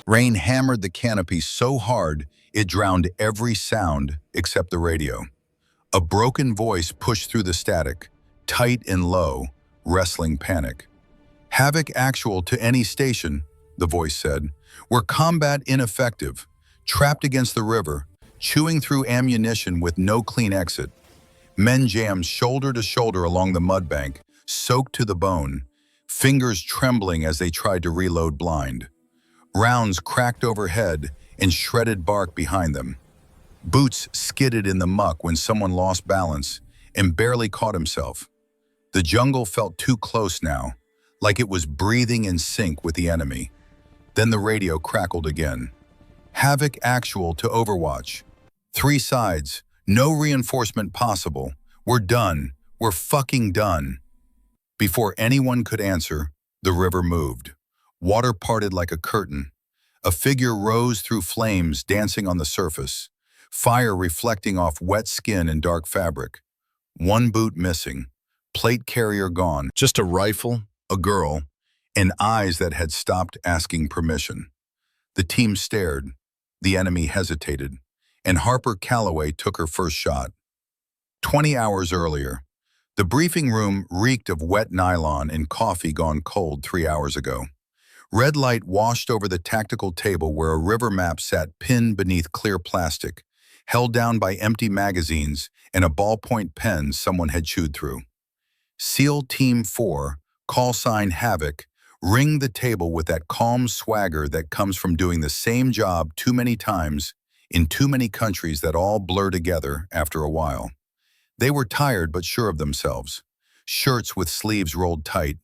Rain hammered the canopy so hard it drowned every sound except the radio. A broken voice pushed through the static, tight and low, wrestling panic. "Havoc actual to any station," the voice said. "We're combat ineffective, trapped against the river, chewing through ammunition with no clean exit." Men jammed shoulder to shoulder along the mudbank, soaked to the bone, fingers trembling as they tried to reload blind. Rounds cracked overhead and shredded bark behind them. Boots skidded in the muck when someone lost balance and barely caught himself. The jungle felt too close now, like it was breathing in sync with the enemy. Then the radio crackled again. "Havoc actual to Overwatch. 3 sides, no reinforcement possible. We're done. We're fucking done." Before anyone could answer, the river moved. Water parted like a curtain. A figure rose through flames dancing on the surface, fire reflecting off wet skin and dark fabric. One boot missing, plate carrier gone, just a rifle, a girl, and eyes that had stopped asking permission. The team stared, the enemy hesitated, and Harper Calloway took her first shot. 20 hours earlier, the briefing room reeked of wet nylon and coffee gone cold 3 hours ago. Red light washed over the tactical table where a river map sat pinned beneath clear plastic, held down by empty magazines and a ballpoint pen someone had chewed through. SEAL Team 4, call sign Havoc, ringed the table with that calm swagger that comes from doing the same job too many times in too many countries that all blur together after a while. They were tired but sure of themselves, shirts with sleeves rolled tight,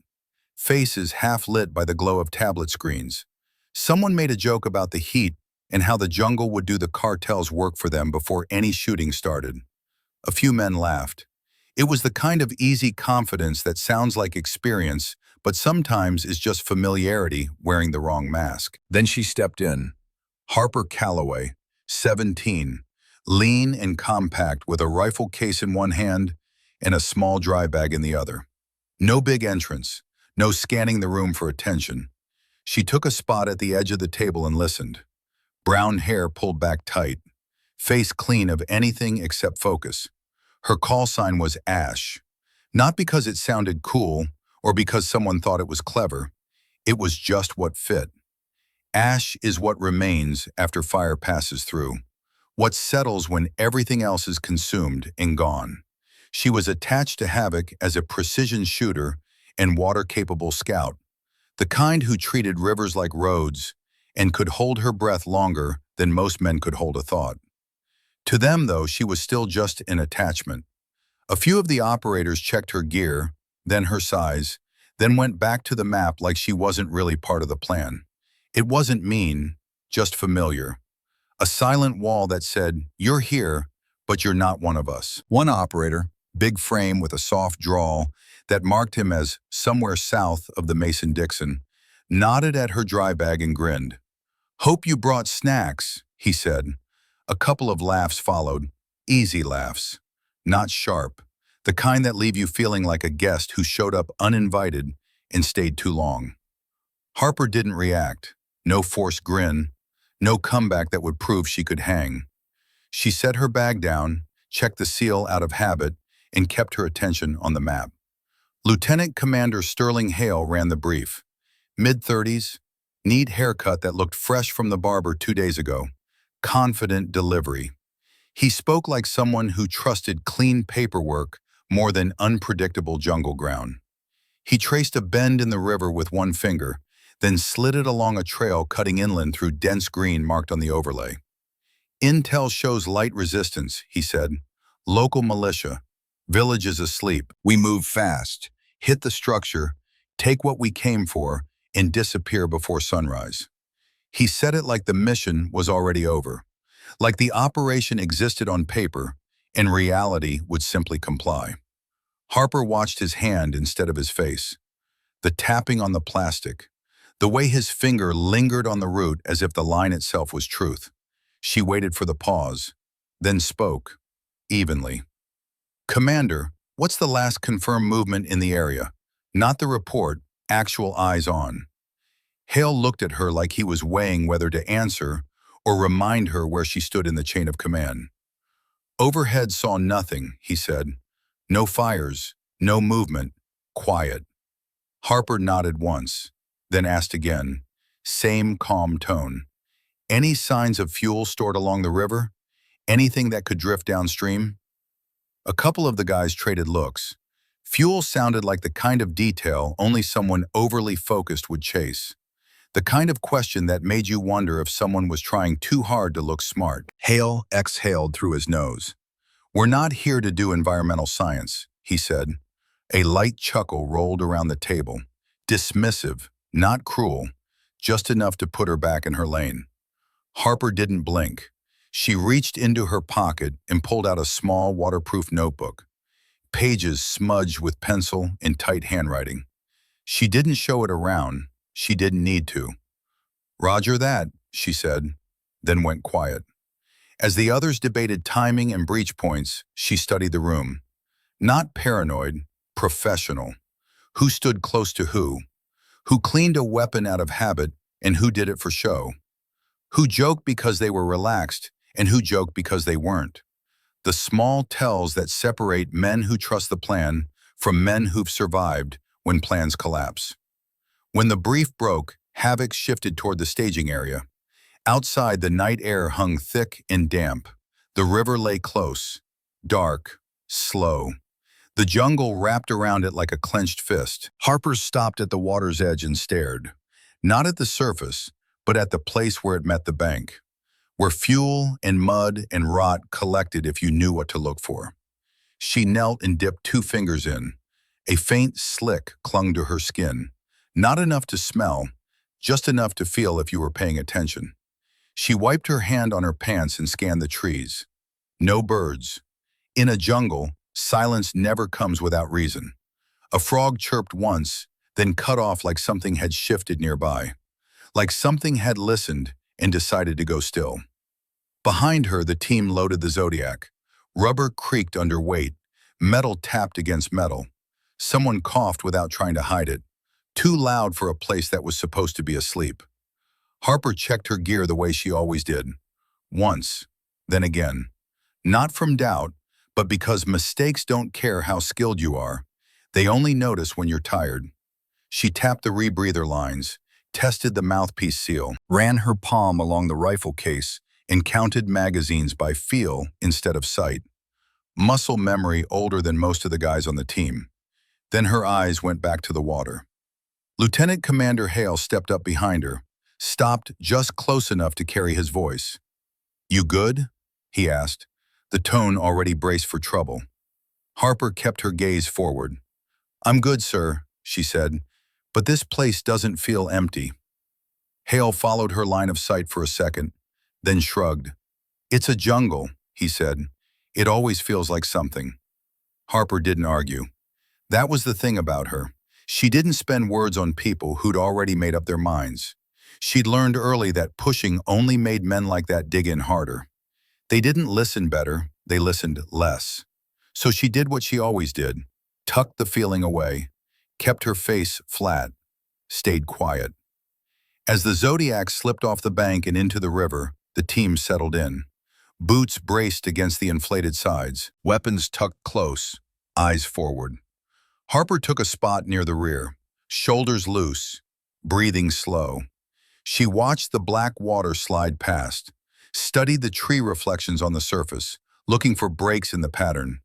faces half lit by the glow of tablet screens. Someone made a joke about the heat and how the jungle would do the cartel's work for them before any shooting started. A few men laughed. It was the kind of easy confidence that sounds like experience, but sometimes is just familiarity wearing the wrong mask. Then she stepped in. Harper Calloway, 17, lean and compact with a rifle case in one hand and a small dry bag in the other. No big entrance, no scanning the room for attention. She took a spot at the edge of the table and listened. Brown hair pulled back tight, face clean of anything except focus. Her call sign was Ash, not because it sounded cool or because someone thought it was clever. It was just what fit. Ash is what remains after fire passes through, what settles when everything else is consumed and gone. She was attached to Havoc as a precision shooter and water-capable scout, the kind who treated rivers like roads and could hold her breath longer than most men could hold a thought. To them, though, she was still just an attachment. A few of the operators checked her gear, then her size, then went back to the map like she wasn't really part of the plan. It wasn't mean, just familiar. A silent wall that said, "You're here, but you're not one of us." One operator, big frame with a soft drawl that marked him as somewhere south of the Mason-Dixon, nodded at her dry bag and grinned. "Hope you brought snacks," he said. A couple of laughs followed, easy laughs, not sharp, the kind that leave you feeling like a guest who showed up uninvited and stayed too long. Harper didn't react, no forced grin, no comeback that would prove she could hang. She set her bag down, checked the seal out of habit, and kept her attention on the map. Lieutenant Commander Sterling Hale ran the brief. Mid-30s, neat haircut that looked fresh from the barber 2 days ago. Confident delivery. He spoke like someone who trusted clean paperwork more than unpredictable jungle ground. He traced a bend in the river with one finger, then slid it along a trail cutting inland through dense green marked on the overlay. "Intel shows light resistance," he said. "Local militia. Village is asleep. We move fast, hit the structure, take what we came for, and disappear before sunrise." He said it like the mission was already over, like the operation existed on paper, and reality would simply comply. Harper watched his hand instead of his face. The tapping on the plastic, the way his finger lingered on the root as if the line itself was truth. She waited for the pause, then spoke, evenly. "Commander, what's the last confirmed movement in the area? Not the report, actual eyes on." Hale looked at her like he was weighing whether to answer or remind her where she stood in the chain of command. Overhead saw nothing, he said. No fires, no movement, quiet. Harper nodded once, then asked again, same calm tone. Any signs of fuel stored along the river? Anything that could drift downstream? A couple of the guys traded looks. Fuel sounded like the kind of detail only someone overly focused would chase. The kind of question that made you wonder if someone was trying too hard to look smart. Hale exhaled through his nose. We're not here to do environmental science, he said. A light chuckle rolled around the table. Dismissive, not cruel, just enough to put her back in her lane. Harper didn't blink. She reached into her pocket and pulled out a small waterproof notebook. Pages smudged with pencil in tight handwriting. She didn't show it around. She didn't need to. Roger that, she said, then went quiet. As the others debated timing and breach points, she studied the room. Not paranoid, professional. Who stood close to who? Who cleaned a weapon out of habit and who did it for show? Who joked because they were relaxed and who joked because they weren't? The small tells that separate men who trust the plan from men who've survived when plans collapse. When the brief broke, havoc shifted toward the staging area. Outside, the night air hung thick and damp. The river lay close, dark, slow. The jungle wrapped around it like a clenched fist. Harper stopped at the water's edge and stared. Not at the surface, but at the place where it met the bank, where fuel and mud and rot collected if you knew what to look for. She knelt and dipped 2 fingers in. A faint slick clung to her skin. Not enough to smell, just enough to feel if you were paying attention. She wiped her hand on her pants and scanned the trees. No birds. In a jungle, silence never comes without reason. A frog chirped once, then cut off like something had shifted nearby. Like something had listened and decided to go still. Behind her, the team loaded the Zodiac. Rubber creaked under weight. Metal tapped against metal. Someone coughed without trying to hide it. Too loud for a place that was supposed to be asleep. Harper checked her gear the way she always did. Once, then again. Not from doubt, but because mistakes don't care how skilled you are. They only notice when you're tired. She tapped the rebreather lines, tested the mouthpiece seal, ran her palm along the rifle case, and counted magazines by feel instead of sight. Muscle memory older than most of the guys on the team. Then her eyes went back to the water. Lieutenant Commander Hale stepped up behind her, stopped just close enough to carry his voice. "You good?" he asked, the tone already braced for trouble. Harper kept her gaze forward. "I'm good, sir," she said, "but this place doesn't feel empty." Hale followed her line of sight for a second, then shrugged. "It's a jungle," he said. "It always feels like something." Harper didn't argue. That was the thing about her. She didn't spend words on people who'd already made up their minds. She'd learned early that pushing only made men like that dig in harder. They didn't listen better, they listened less. So she did what she always did, tucked the feeling away, kept her face flat, stayed quiet. As the Zodiac slipped off the bank and into the river, the team settled in. Boots braced against the inflated sides, weapons tucked close, eyes forward. Harper took a spot near the rear, shoulders loose, breathing slow. She watched the black water slide past, studied the tree reflections on the surface, looking for breaks in the pattern.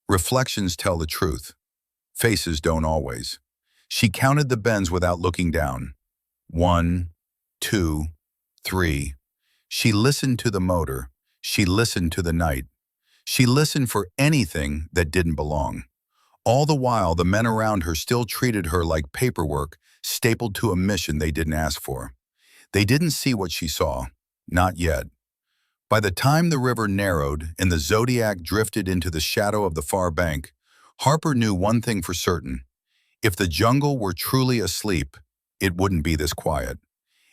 Reflections tell the truth. Faces don't always. She counted the bends without looking down. 1, 2, 3. She listened to the motor. She listened to the night. She listened for anything that didn't belong. All the while, the men around her still treated her like paperwork stapled to a mission they didn't ask for. They didn't see what she saw. Not yet. By the time the river narrowed and the Zodiac drifted into the shadow of the far bank, Harper knew one thing for certain. If the jungle were truly asleep, it wouldn't be this quiet.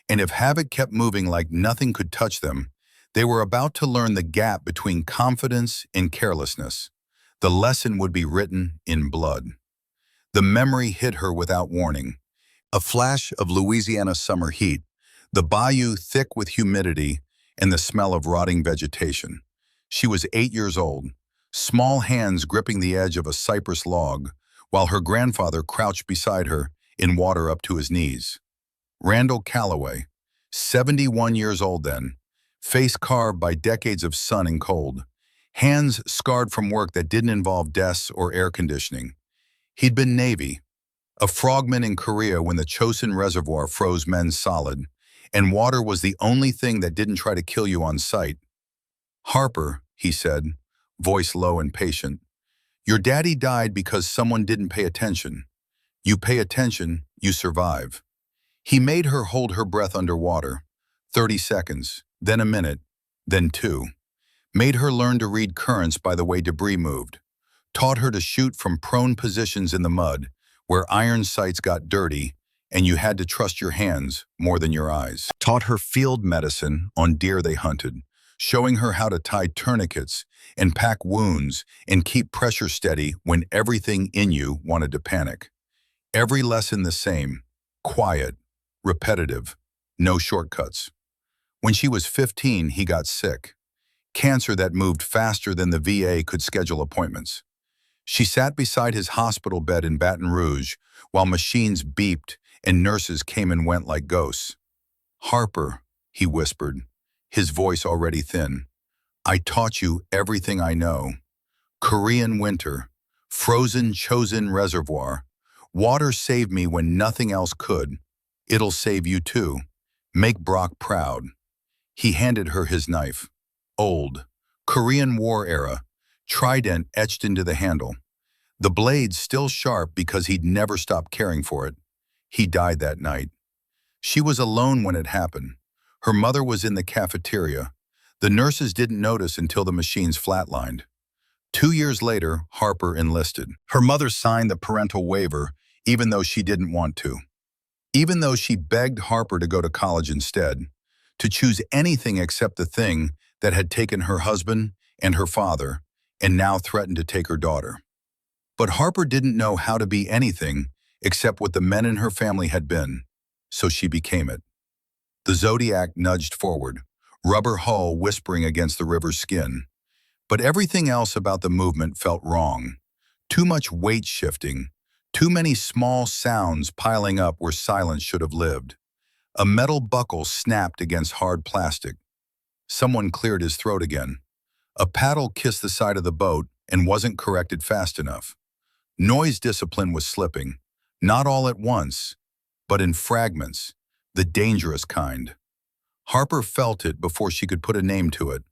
And if havoc kept moving like nothing could touch them, they were about to learn the gap between confidence and carelessness. The lesson would be written in blood. The memory hit her without warning. A flash of Louisiana summer heat, the bayou thick with humidity and the smell of rotting vegetation. She was 8 years old, small hands gripping the edge of a cypress log, while her grandfather crouched beside her in water up to his knees. Randall Calloway, 71 years old then, face carved by decades of sun and cold, hands scarred from work that didn't involve desks or air conditioning. He'd been Navy, a frogman in Korea when the Chosin Reservoir froze men solid, and water was the only thing that didn't try to kill you on sight. "Harper," he said, voice low and patient, "your daddy died because someone didn't pay attention. You pay attention, you survive." He made her hold her breath underwater, 30 seconds, then a minute, then two. Made her learn to read currents by the way debris moved. Taught her to shoot from prone positions in the mud, where iron sights got dirty, and you had to trust your hands more than your eyes. Taught her field medicine on deer they hunted, showing her how to tie tourniquets and pack wounds and keep pressure steady when everything in you wanted to panic. Every lesson the same, quiet, repetitive, no shortcuts. When she was 15, he got sick. Cancer that moved faster than the VA could schedule appointments. She sat beside his hospital bed in Baton Rouge while machines beeped and nurses came and went like ghosts. "Harper," he whispered, his voice already thin, "I taught you everything I know. Korean winter, frozen Chosin Reservoir. Water saved me when nothing else could. It'll save you too. Make Brock proud." He handed her his knife. Old, Korean War era, trident etched into the handle. The blade still sharp because he'd never stopped caring for it. He died that night. She was alone when it happened. Her mother was in the cafeteria. The nurses didn't notice until the machines flatlined. 2 years later, Harper enlisted. Her mother signed the parental waiver, even though she didn't want to. Even though she begged Harper to go to college instead, to choose anything except the thing that had taken her husband and her father, and now threatened to take her daughter. But Harper didn't know how to be anything except what the men in her family had been, so she became it. The Zodiac nudged forward, rubber hull whispering against the river's skin. But everything else about the movement felt wrong. Too much weight shifting, too many small sounds piling up where silence should have lived. A metal buckle snapped against hard plastic. Someone cleared his throat again. A paddle kissed the side of the boat and wasn't corrected fast enough. Noise discipline was slipping, not all at once, but in fragments, the dangerous kind. Harper felt it before she could put a name to it.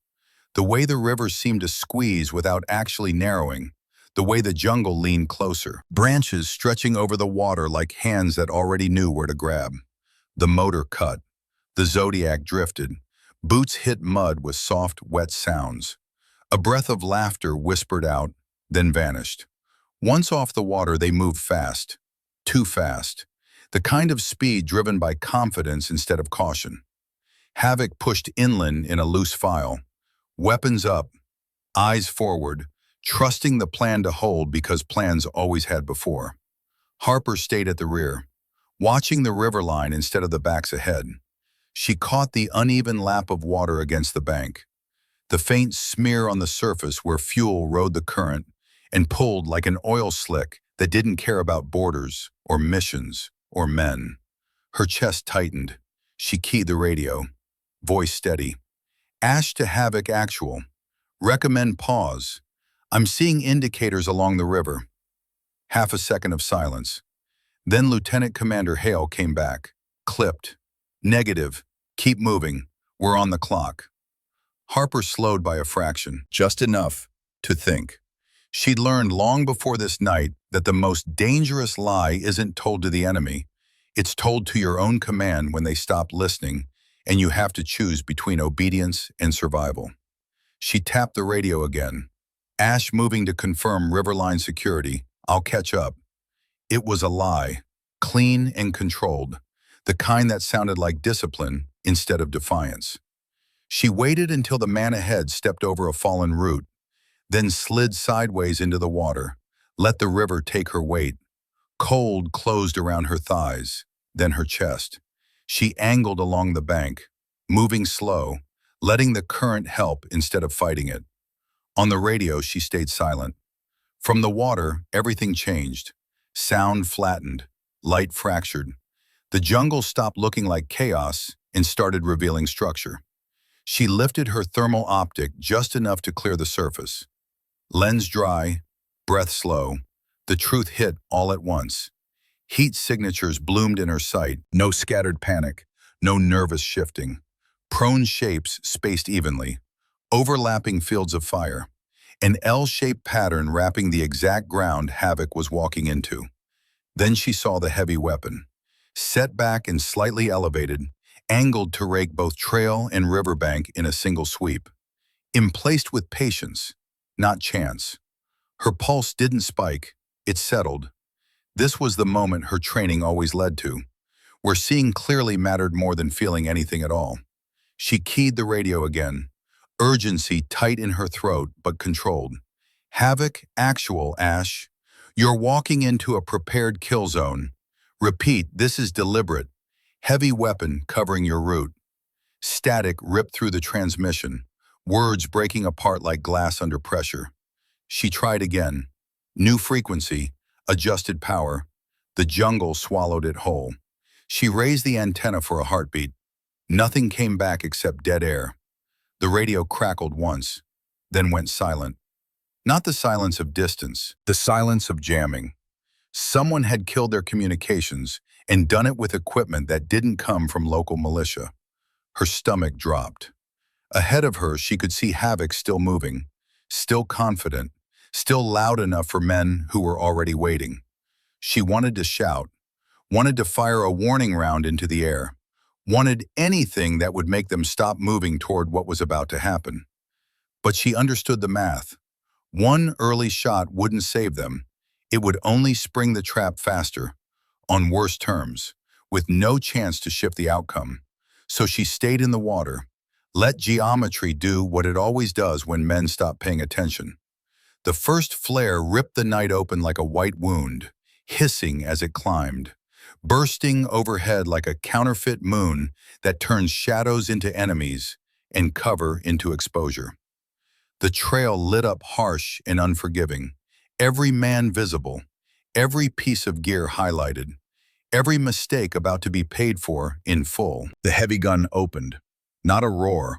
The way the river seemed to squeeze without actually narrowing, the way the jungle leaned closer, branches stretching over the water like hands that already knew where to grab. The motor cut. The Zodiac drifted. Boots hit mud with soft, wet sounds. A breath of laughter whispered out, then vanished. Once off the water, they moved fast. Too fast. The kind of speed driven by confidence instead of caution. Havoc pushed inland in a loose file. Weapons up, eyes forward, trusting the plan to hold because plans always had before. Harper stayed at the rear, watching the river line instead of the backs ahead. She caught the uneven lap of water against the bank, the faint smear on the surface where fuel rode the current and pulled like an oil slick that didn't care about borders or missions or men. Her chest tightened. She keyed the radio, voice steady. "Ash to Havoc actual. Recommend pause. I'm seeing indicators along the river." Half a second of silence. Then Lieutenant Commander Hale came back. Clipped. "Negative. Keep moving. We're on the clock." Harper slowed by a fraction, just enough to think. She'd learned long before this night that the most dangerous lie isn't told to the enemy. It's told to your own command when they stop listening, and you have to choose between obedience and survival. She tapped the radio again. "Ash moving to confirm Riverline security. I'll catch up." It was a lie, clean and controlled, the kind that sounded like discipline instead of defiance. She waited until the man ahead stepped over a fallen root, then slid sideways into the water, let the river take her weight. Cold closed around her thighs. then her chest. She angled along the bank, moving slow, letting the current help instead of fighting it. On the radio, she stayed silent. From the water, everything changed. Sound flattened, light fractured. The jungle stopped looking like chaos and started revealing structure. She lifted her thermal optic just enough to clear the surface. Lens dry, breath slow. The truth hit all at once. Heat signatures bloomed in her sight, no scattered panic, no nervous shifting. Prone shapes spaced evenly, overlapping fields of fire. An L-shaped pattern wrapping the exact ground Havoc was walking into. Then she saw the heavy weapon. Set back and slightly elevated, angled to rake both trail and riverbank in a single sweep. Emplaced with patience, not chance. Her pulse didn't spike, it settled. This was the moment her training always led to, where seeing clearly mattered more than feeling anything at all. She keyed the radio again, urgency tight in her throat but controlled. Havoc, actual, Ash. You're walking into a prepared kill zone. Repeat, this is deliberate. Heavy weapon covering your route. Static ripped through the transmission, words breaking apart like glass under pressure. She tried again. New frequency, adjusted power. The jungle swallowed it whole. She raised the antenna for a heartbeat. Nothing came back except dead air. The radio crackled once, then went silent. Not the silence of distance, the silence of jamming. Someone had killed their communications and done it with equipment that didn't come from local militia. Her stomach dropped. Ahead of her, she could see Havoc still moving, still confident, still loud enough for men who were already waiting. She wanted to shout, wanted to fire a warning round into the air, wanted anything that would make them stop moving toward what was about to happen. But she understood the math. One early shot wouldn't save them. It would only spring the trap faster, on worse terms, with no chance to shift the outcome. So she stayed in the water, let geometry do what it always does when men stop paying attention. The first flare ripped the night open like a white wound, hissing as it climbed, bursting overhead like a counterfeit moon that turns shadows into enemies and cover into exposure. The trail lit up harsh and unforgiving, every man visible, every piece of gear highlighted, every mistake about to be paid for in full. The heavy gun opened, not a roar,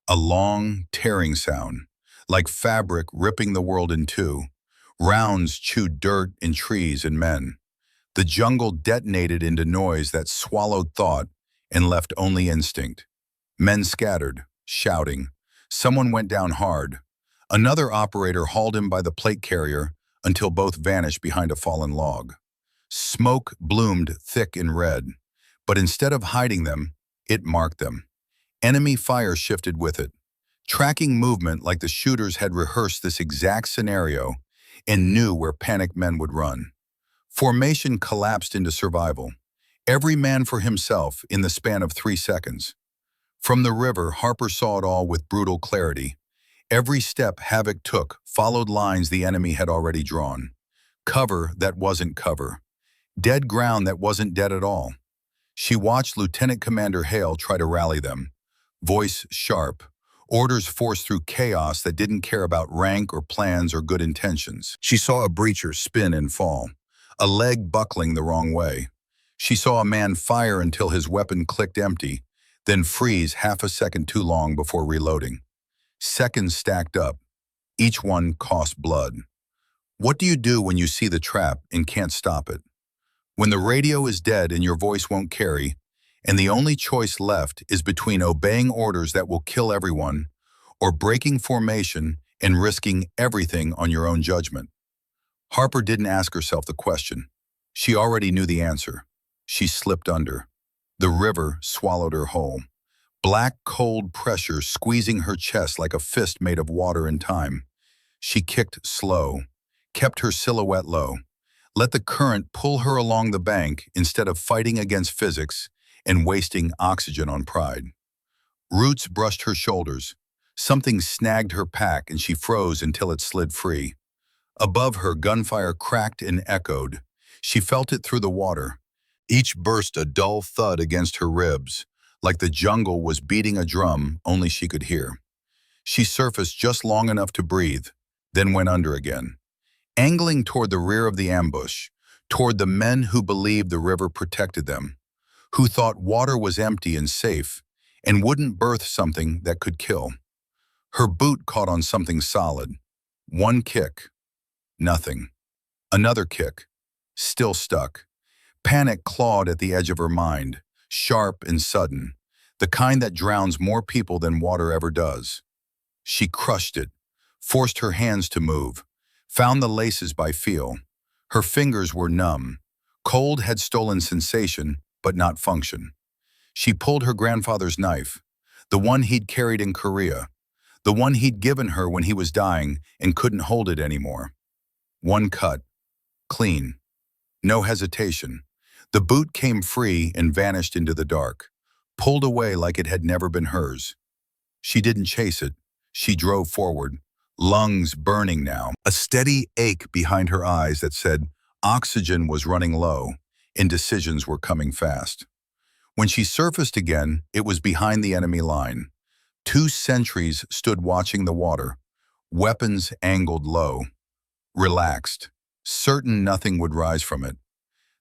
a long, tearing sound, like fabric ripping the world in two. Rounds chewed dirt and trees and men. The jungle detonated into noise that swallowed thought and left only instinct. Men scattered, shouting. Someone went down hard. Another operator hauled him by the plate carrier until both vanished behind a fallen log. Smoke bloomed thick and red, but instead of hiding them, it marked them. Enemy fire shifted with it, tracking movement like the shooters had rehearsed this exact scenario and knew where panicked men would run. Formation collapsed into survival, every man for himself in the span of 3 seconds. From the river, Harper saw it all with brutal clarity. Every step Havoc took followed lines the enemy had already drawn. Cover that wasn't cover. Dead ground that wasn't dead at all. She watched Lieutenant Commander Hale try to rally them. Voice sharp. Orders forced through chaos that didn't care about rank or plans or good intentions. She saw a breacher spin and fall, a leg buckling the wrong way. She saw a man fire until his weapon clicked empty, then freeze half a second too long before reloading. Seconds stacked up. Each one cost blood. What do you do when you see the trap and can't stop it? When the radio is dead and your voice won't carry, and the only choice left is between obeying orders that will kill everyone or breaking formation and risking everything on your own judgment? Harper didn't ask herself the question. She already knew the answer. She slipped under. The river swallowed her whole. Black, cold pressure squeezing her chest like a fist made of water and time. She kicked slow, kept her silhouette low, let the current pull her along the bank instead of fighting against physics and wasting oxygen on pride. Roots brushed her shoulders. Something snagged her pack and she froze until it slid free. Above her, gunfire cracked and echoed. She felt it through the water. Each burst a dull thud against her ribs, like the jungle was beating a drum only she could hear. She surfaced just long enough to breathe, then went under again, angling toward the rear of the ambush, toward the men who believed the river protected them, who thought water was empty and safe, and wouldn't birth something that could kill. Her boot caught on something solid. One kick, nothing. Another kick, still stuck. Panic clawed at the edge of her mind, sharp and sudden, the kind that drowns more people than water ever does. She crushed it, forced her hands to move, found the laces by feel. Her fingers were numb. Cold had stolen sensation, but not function. She pulled her grandfather's knife, the one he'd carried in Korea, the one he'd given her when he was dying and couldn't hold it anymore. One cut, clean, no hesitation. The boot came free and vanished into the dark, pulled away like it had never been hers. She didn't chase it. She drove forward, lungs burning now, a steady ache behind her eyes that said oxygen was running low and decisions were coming fast. When she surfaced again, it was behind the enemy line. 2 sentries stood watching the water, weapons angled low, relaxed, certain nothing would rise from it.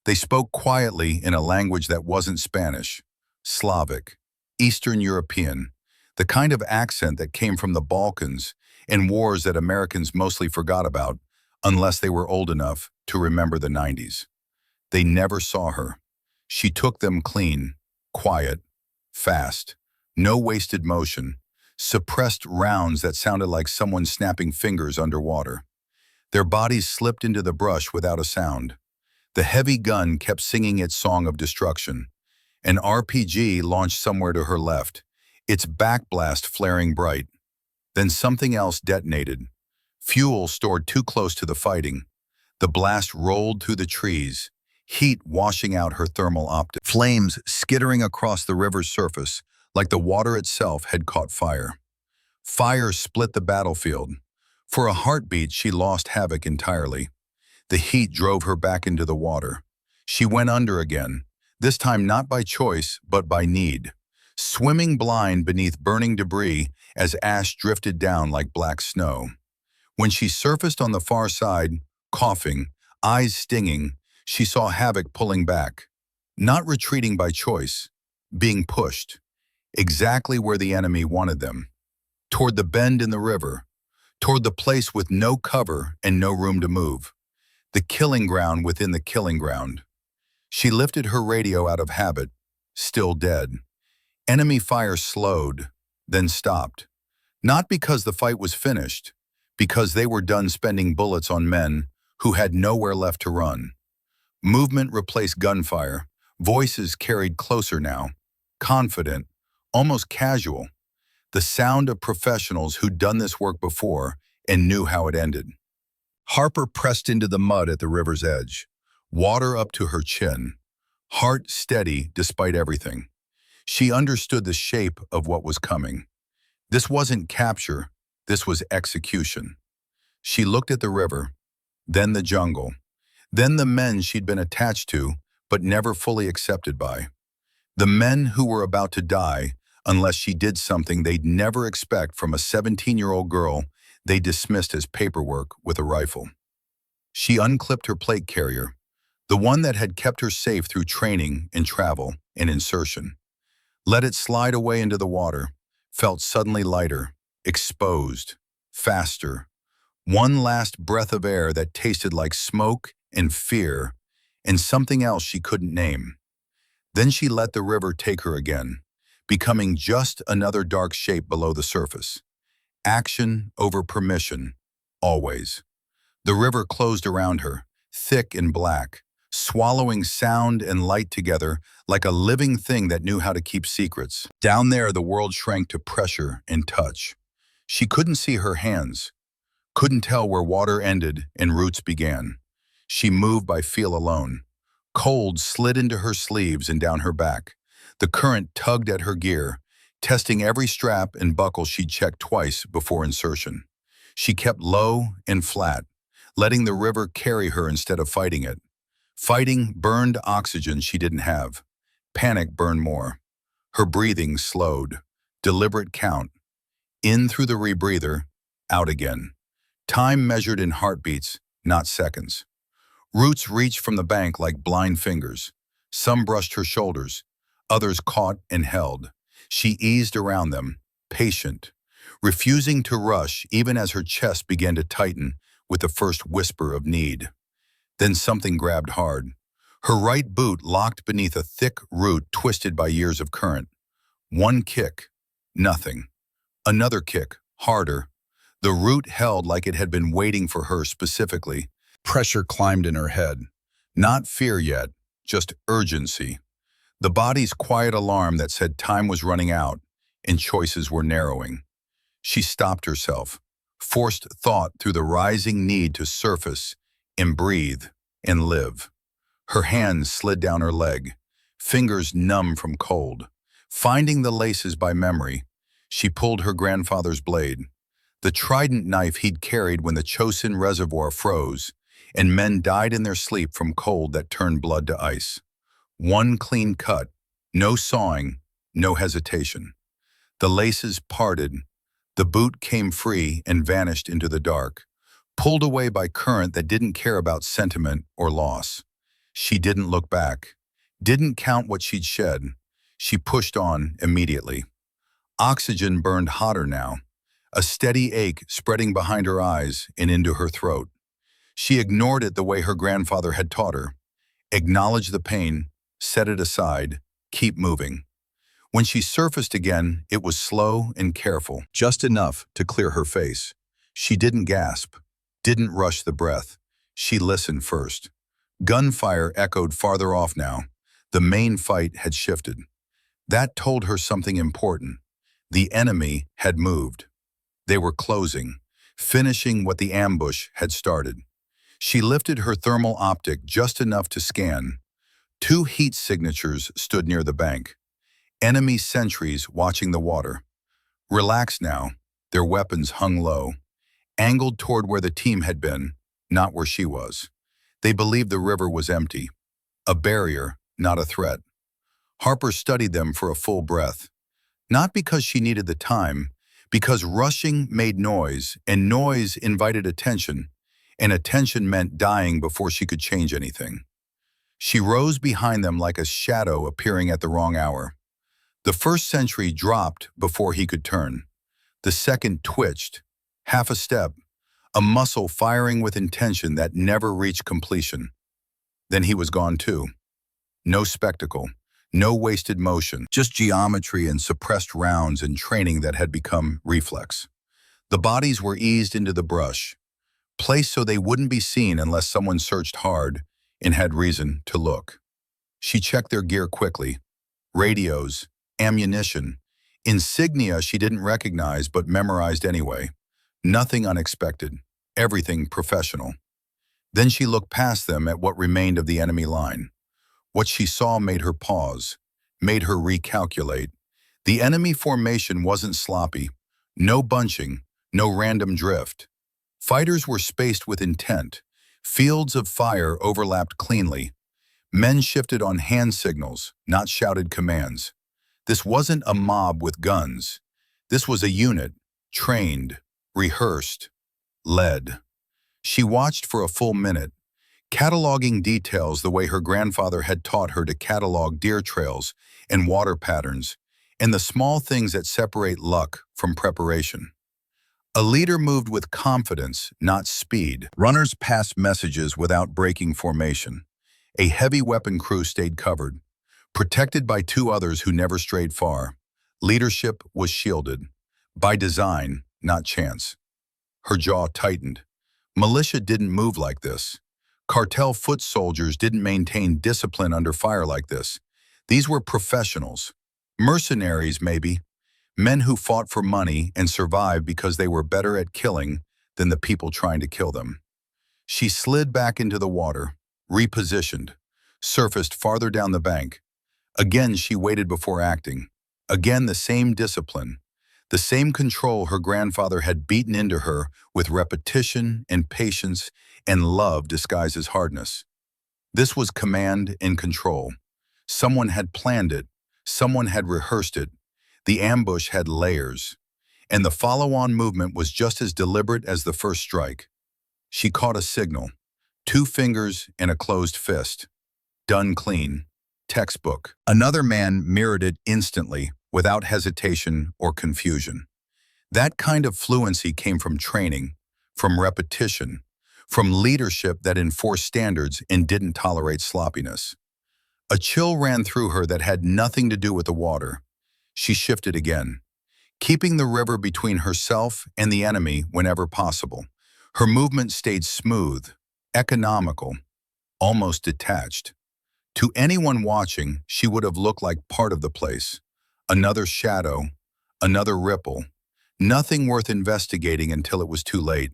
They spoke quietly in a language that wasn't Spanish, Slavic, Eastern European, the kind of accent that came from the Balkans and wars that Americans mostly forgot about unless they were old enough to remember the 90s. They never saw her. She took them clean, quiet, fast, no wasted motion, suppressed rounds that sounded like someone snapping fingers underwater. Their bodies slipped into the brush without a sound. The heavy gun kept singing its song of destruction. An RPG launched somewhere to her left, its backblast flaring bright. Then something else detonated. Fuel stored too close to the fighting. The blast rolled through the trees, heat washing out her thermal optics. Flames skittering across the river's surface like the water itself had caught fire. Fire split the battlefield. For a heartbeat, she lost havoc entirely. The heat drove her back into the water. She went under again, this time not by choice, but by need, swimming blind beneath burning debris as ash drifted down like black snow. When she surfaced on the far side, coughing, eyes stinging, she saw havoc pulling back, not retreating by choice, being pushed, exactly where the enemy wanted them, toward the bend in the river, toward the place with no cover and no room to move. The killing ground within the killing ground. She lifted her radio out of habit, still dead. Enemy fire slowed, then stopped. Not because the fight was finished, because they were done spending bullets on men who had nowhere left to run. Movement replaced gunfire. Voices carried closer now, confident, almost casual. The sound of professionals who'd done this work before and knew how it ended. Harper pressed into the mud at the river's edge, water up to her chin, heart steady despite everything. She understood the shape of what was coming. This wasn't capture, this was execution. She looked at the river, then the jungle, then the men she'd been attached to but never fully accepted by. The men who were about to die unless she did something they'd never expect from a 17-year-old girl they dismissed as paperwork with a rifle. She unclipped her plate carrier, the one that had kept her safe through training and travel and insertion. Let it slide away into the water, felt suddenly lighter, exposed, faster. One last breath of air that tasted like smoke and fear and something else she couldn't name. Then she let the river take her again, becoming just another dark shape below the surface. Action over permission, always. The river closed around her, thick and black, swallowing sound and light together like a living thing that knew how to keep secrets. Down there, the world shrank to pressure and touch. She couldn't see her hands, couldn't tell where water ended and roots began. She moved by feel alone. Cold slid into her sleeves and down her back. The current tugged at her gear, testing every strap and buckle she'd checked twice before insertion. She kept low and flat, letting the river carry her instead of fighting it. Fighting burned oxygen she didn't have. Panic burned more. Her breathing slowed. Deliberate count. In through the rebreather, out again. Time measured in heartbeats, not seconds. Roots reached from the bank like blind fingers. Some brushed her shoulders. Others caught and held. She eased around them, patient, refusing to rush even as her chest began to tighten with the first whisper of need. Then something grabbed hard. Her right boot locked beneath a thick root twisted by years of current. One kick, nothing. Another kick, harder. The root held like it had been waiting for her specifically. Pressure climbed in her head. Not fear yet, just urgency. The body's quiet alarm that said time was running out and choices were narrowing. She stopped herself, forced thought through the rising need to surface and breathe and live. Her hands slid down her leg, fingers numb from cold. Finding the laces by memory, she pulled her grandfather's blade, the trident knife he'd carried when the Chosin Reservoir froze and men died in their sleep from cold that turned blood to ice. One clean cut, no sawing, no hesitation. The laces parted. The boot came free and vanished into the dark, pulled away by current that didn't care about sentiment or loss. She didn't look back, didn't count what she'd shed. She pushed on immediately. Oxygen burned hotter now, a steady ache spreading behind her eyes and into her throat. She ignored it the way her grandfather had taught her. Acknowledge the pain, set it aside, keep moving. When she surfaced again, it was slow and careful, just enough to clear her face. She didn't gasp, didn't rush the breath. She listened first. Gunfire echoed farther off now. The main fight had shifted. That told her something important. The enemy had moved. They were closing, finishing what the ambush had started. She lifted her thermal optic just enough to scan. 2 heat signatures stood near the bank. Enemy sentries watching the water. Relaxed now, their weapons hung low, angled toward where the team had been, not where she was. They believed the river was empty, a barrier, not a threat. Harper studied them for a full breath. Not because she needed the time, because rushing made noise, and noise invited attention, and attention meant dying before she could change anything. She rose behind them like a shadow appearing at the wrong hour. The first sentry dropped before he could turn. The second twitched, half a step, a muscle firing with intention that never reached completion. Then he was gone too. No spectacle, no wasted motion, just geometry and suppressed rounds and training that had become reflex. The bodies were eased into the brush, placed so they wouldn't be seen unless someone searched hard and had reason to look. She checked their gear quickly. Radios, ammunition, insignia she didn't recognize but memorized anyway. Nothing unexpected, everything professional. Then she looked past them at what remained of the enemy line. What she saw made her pause, made her recalculate. The enemy formation wasn't sloppy, no bunching, no random drift. Fighters were spaced with intent. Fields of fire overlapped cleanly. Men shifted on hand signals, not shouted commands. This wasn't a mob with guns. This was a unit, trained, rehearsed, led. She watched for a full minute, cataloging details the way her grandfather had taught her to catalog deer trails and water patterns, and the small things that separate luck from preparation. A leader moved with confidence, not speed. Runners passed messages without breaking formation. A heavy weapon crew stayed covered, protected by 2 others who never strayed far. Leadership was shielded, by design, not chance. Her jaw tightened. Militia didn't move like this. Cartel foot soldiers didn't maintain discipline under fire like this. These were professionals. Mercenaries, maybe. Men who fought for money and survived because they were better at killing than the people trying to kill them. She slid back into the water, repositioned, surfaced farther down the bank. Again she waited before acting. Again the same discipline, the same control her grandfather had beaten into her with repetition and patience and love disguised as hardness. This was command and control. Someone had planned it. Someone had rehearsed it. The ambush had layers. And the follow-on movement was just as deliberate as the first strike. She caught a signal. 2 fingers and a closed fist. Done clean. Textbook. Another man mirrored it instantly, without hesitation or confusion. That kind of fluency came from training, from repetition, from leadership that enforced standards and didn't tolerate sloppiness. A chill ran through her that had nothing to do with the water. She shifted again, keeping the river between herself and the enemy whenever possible. Her movement stayed smooth, economical, almost detached. To anyone watching, she would have looked like part of the place. Another shadow, another ripple. Nothing worth investigating until it was too late.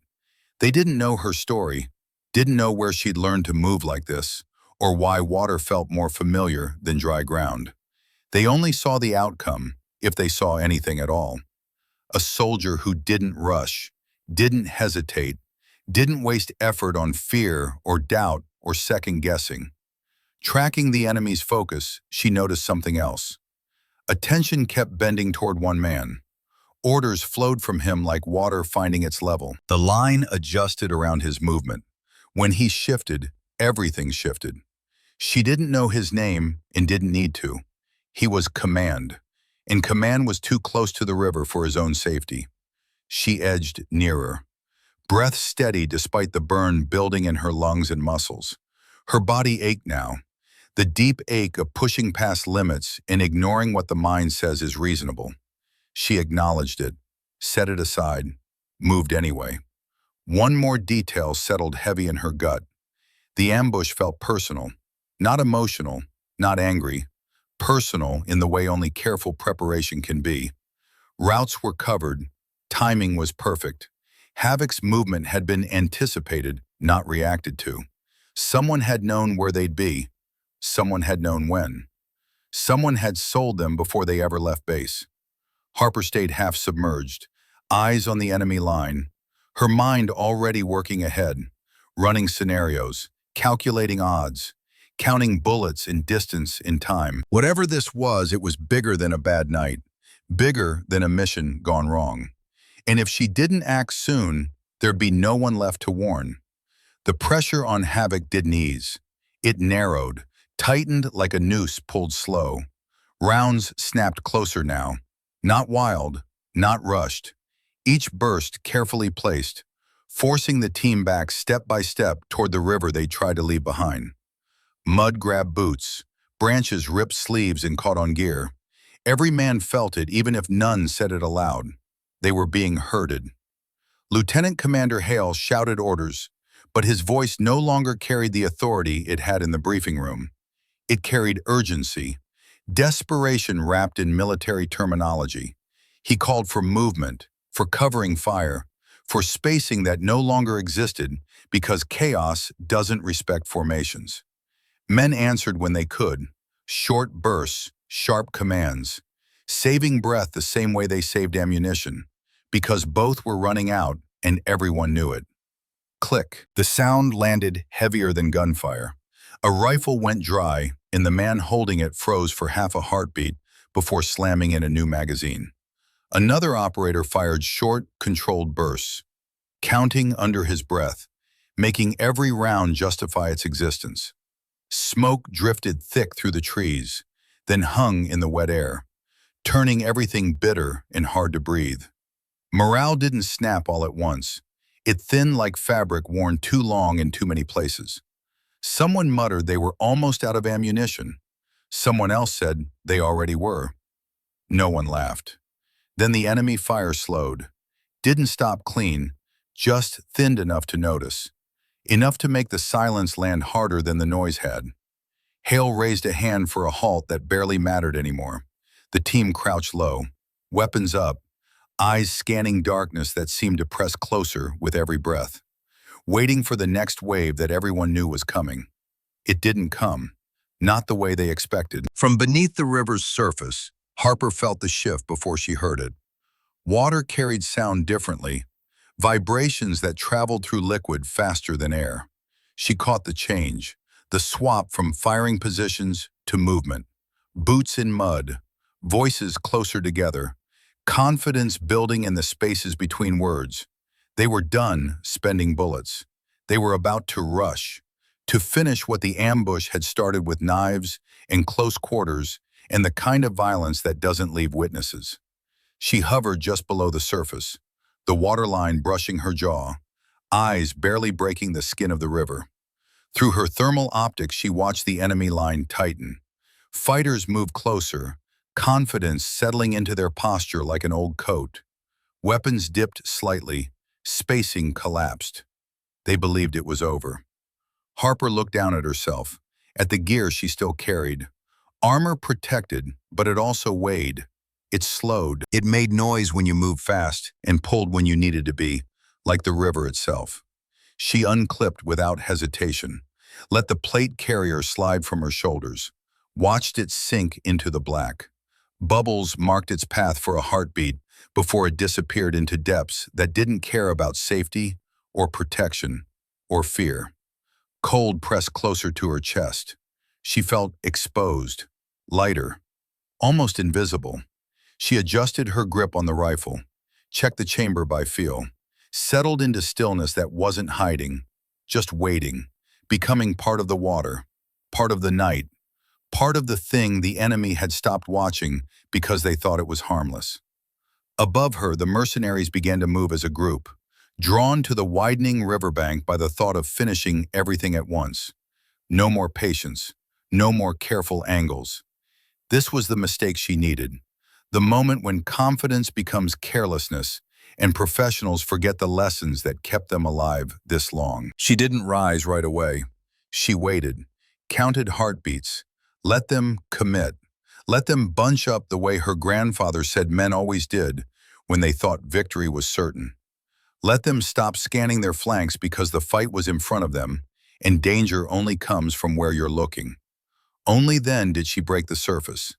They didn't know her story, didn't know where she'd learned to move like this, or why water felt more familiar than dry ground. They only saw the outcome, if they saw anything at all. A soldier who didn't rush, didn't hesitate, didn't waste effort on fear or doubt or second-guessing. Tracking the enemy's focus, she noticed something else. Attention kept bending toward one man. Orders flowed from him like water finding its level. The line adjusted around his movement. When he shifted, everything shifted. She didn't know his name and didn't need to. He was command, and command was too close to the river for his own safety. She edged nearer, breath steady despite the burn building in her lungs and muscles. Her body ached now, the deep ache of pushing past limits and ignoring what the mind says is reasonable. She acknowledged it, set it aside, moved anyway. One more detail settled heavy in her gut. The ambush felt personal, not emotional, not angry, personal in the way only careful preparation can be. Routes were covered, timing was perfect. Havoc's movement had been anticipated, not reacted to. Someone had known where they'd be. Someone had known when. Someone had sold them before they ever left base. Harper stayed half submerged, eyes on the enemy line, her mind already working ahead, running scenarios, calculating odds, counting bullets in distance in time. Whatever this was, it was bigger than a bad night, bigger than a mission gone wrong. And if she didn't act soon, there'd be no one left to warn. The pressure on Havoc didn't ease. It narrowed, tightened like a noose pulled slow. Rounds snapped closer now. Not wild, not rushed. Each burst carefully placed, forcing the team back step by step toward the river they tried to leave behind. Mud grabbed boots, branches ripped sleeves and caught on gear. Every man felt it, even if none said it aloud. They were being herded. Lieutenant Commander Hale shouted orders, but his voice no longer carried the authority it had in the briefing room. It carried urgency, desperation wrapped in military terminology. He called for movement, for covering fire, for spacing that no longer existed because chaos doesn't respect formations. Men answered when they could, short bursts, sharp commands, saving breath the same way they saved ammunition, because both were running out and everyone knew it. Click. The sound landed heavier than gunfire. A rifle went dry, and the man holding it froze for half a heartbeat before slamming in a new magazine. Another operator fired short, controlled bursts, counting under his breath, making every round justify its existence. Smoke drifted thick through the trees, then hung in the wet air, turning everything bitter and hard to breathe. Morale didn't snap all at once. It thinned like fabric worn too long in too many places. Someone muttered they were almost out of ammunition. Someone else said they already were. No one laughed. Then the enemy fire slowed. Didn't stop clean, just thinned enough to notice. Enough to make the silence land harder than the noise had. Hale raised a hand for a halt that barely mattered anymore. The team crouched low, weapons up, eyes scanning darkness that seemed to press closer with every breath, waiting for the next wave that everyone knew was coming. It didn't come, not the way they expected. From beneath the river's surface, Harper felt the shift before she heard it. Water carried sound differently, vibrations that traveled through liquid faster than air. She caught the change, The swap from firing positions to movement. Boots in mud, voices closer together, confidence building in the spaces between words. They were done spending bullets. They were about to rush, to finish what the ambush had started with knives in close quarters and the kind of violence that doesn't leave witnesses. She hovered just below the surface, the waterline brushing her jaw, eyes barely breaking the skin of the river. Through her thermal optics, she watched the enemy line tighten. Fighters move closer, confidence settling into their posture like an old coat. Weapons dipped slightly, spacing collapsed. They believed it was over. Harper looked down at herself, at the gear she still carried. Armor protected, but it also weighed. It slowed. It made noise when you moved fast and pulled when you needed to be, like the river itself. She unclipped without hesitation, let the plate carrier slide from her shoulders, watched it sink into the black. Bubbles marked its path for a heartbeat before it disappeared into depths that didn't care about safety or protection or fear. Cold pressed closer to her chest. She felt exposed, lighter, almost invisible. She adjusted her grip on the rifle, checked the chamber by feel, settled into stillness that wasn't hiding, just waiting, becoming part of the water, part of the night, part of the thing the enemy had stopped watching because they thought it was harmless. Above her, the mercenaries began to move as a group, drawn to the widening riverbank by the thought of finishing everything at once. No more patience, no more careful angles. This was the mistake she needed. The moment when confidence becomes carelessness and professionals forget the lessons that kept them alive this long. She didn't rise right away. She waited, counted heartbeats, let them commit, let them bunch up the way her grandfather said men always did when they thought victory was certain. Let them stop scanning their flanks because the fight was in front of them, and danger only comes from where you're looking. Only then did she break the surface.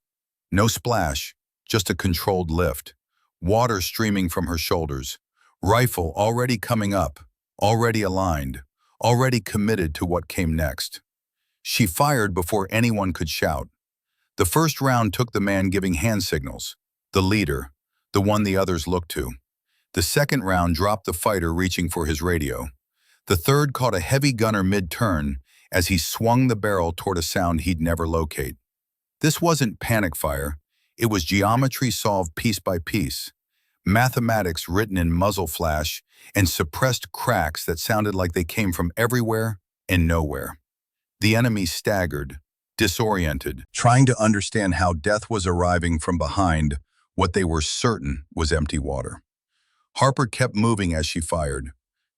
No splash, just a controlled lift. Water streaming from her shoulders. Rifle already coming up, already aligned, already committed to what came next. She fired before anyone could shout. The first round took the man giving hand signals, the leader, the one the others looked to. The second round dropped the fighter reaching for his radio. The third caught a heavy gunner mid-turn as he swung the barrel toward a sound he'd never locate. This wasn't panic fire. It was geometry solved piece by piece, mathematics written in muzzle flash, and suppressed cracks that sounded like they came from everywhere and nowhere. The enemy staggered, disoriented, trying to understand how death was arriving from behind what they were certain was empty water. Harper kept moving as she fired.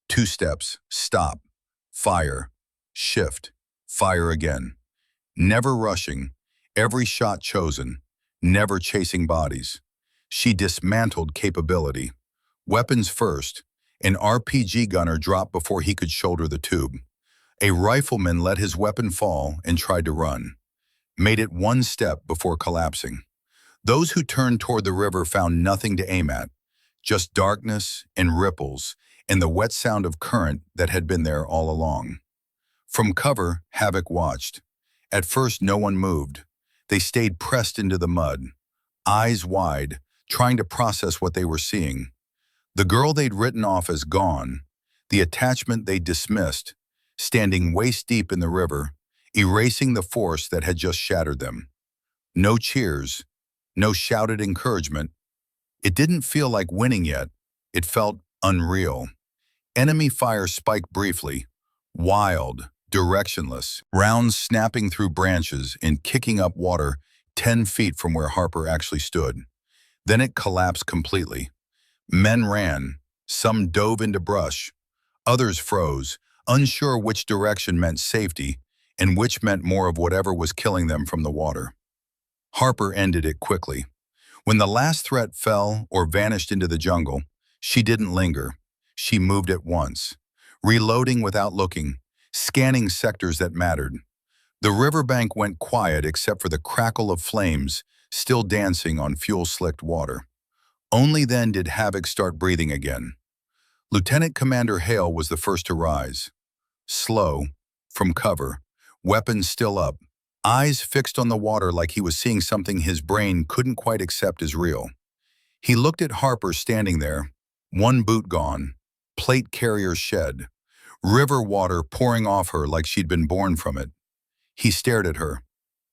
2 steps, stop, fire, shift, fire again. Never rushing, every shot chosen, never chasing bodies. She dismantled capability. Weapons first, an RPG gunner dropped before he could shoulder the tube. A rifleman let his weapon fall and tried to run. Made it 1 step before collapsing. Those who turned toward the river found nothing to aim at, just darkness and ripples and the wet sound of current that had been there all along. From cover, Havoc watched. At first, no one moved. They stayed pressed into the mud, eyes wide, trying to process what they were seeing. The girl they'd written off as gone, the attachment they dismissed, standing waist-deep in the river, erasing the force that had just shattered them. No cheers, no shouted encouragement. It didn't feel like winning yet. It felt unreal. Enemy fire spiked briefly, wild, directionless, rounds snapping through branches and kicking up water 10 feet from where Harper actually stood. Then it collapsed completely. Men ran, some dove into brush, others froze, unsure which direction meant safety and which meant more of whatever was killing them from the water. Harper ended it quickly. When the last threat fell or vanished into the jungle, she didn't linger. She moved at once, reloading without looking, scanning sectors that mattered. The riverbank went quiet except for the crackle of flames still dancing on fuel-slicked water. Only then did Havoc start breathing again. Lieutenant Commander Hale was the first to rise. Slow, from cover, weapon still up, eyes fixed on the water like he was seeing something his brain couldn't quite accept as real. He looked at Harper standing there, one boot gone, plate carrier shed, river water pouring off her like she'd been born from it. He stared at her,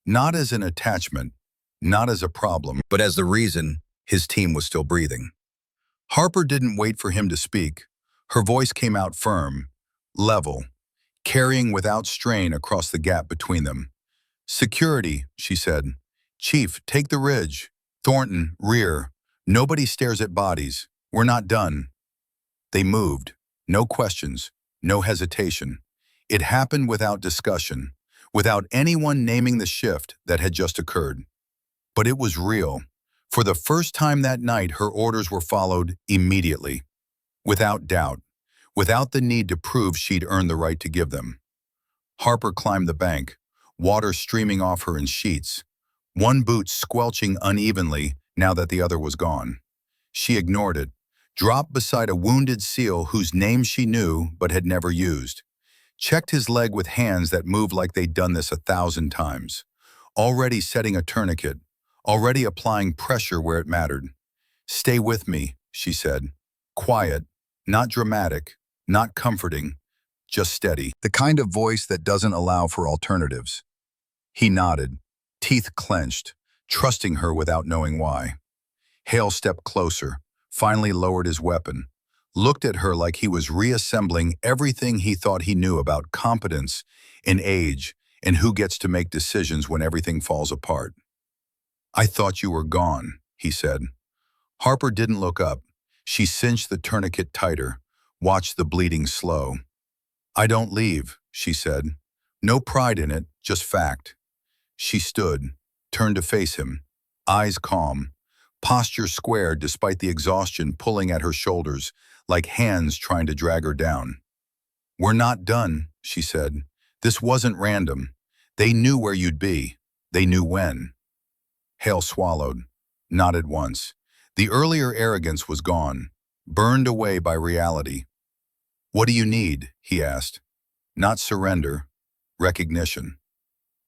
not as an attachment, not as a problem, but as the reason his team was still breathing. Harper didn't wait for him to speak. Her voice came out firm, level, carrying without strain across the gap between them. "Security," she said. "Chief, take the ridge. Thornton, rear. Nobody stares at bodies. We're not done." They moved. No questions, no hesitation. It happened without discussion, without anyone naming the shift that had just occurred. But it was real. For the first time that night, her orders were followed immediately, without doubt, without the need to prove she'd earned the right to give them. Harper climbed the bank, water streaming off her in sheets, one boot squelching unevenly now that the other was gone. She ignored it, dropped beside a wounded SEAL whose name she knew but had never used, checked his leg with hands that moved like they'd done this 1,000 times, already setting a tourniquet, already applying pressure where it mattered. "Stay with me," she said. Quiet, not dramatic, not comforting, just steady. The kind of voice that doesn't allow for alternatives. He nodded, teeth clenched, trusting her without knowing why. Hale stepped closer, finally lowered his weapon, looked at her like he was reassembling everything he thought he knew about competence and age and who gets to make decisions when everything falls apart. "I thought you were gone," he said. Harper didn't look up. She cinched the tourniquet tighter, watched the bleeding slow. "I don't leave," she said. No pride in it, just fact. She stood, turned to face him, eyes calm, posture square despite the exhaustion pulling at her shoulders like hands trying to drag her down. "We're not done," she said. "This wasn't random. They knew where you'd be. They knew when." Hale swallowed, nodded once. The earlier arrogance was gone, burned away by reality. "What do you need?" he asked. Not surrender, recognition.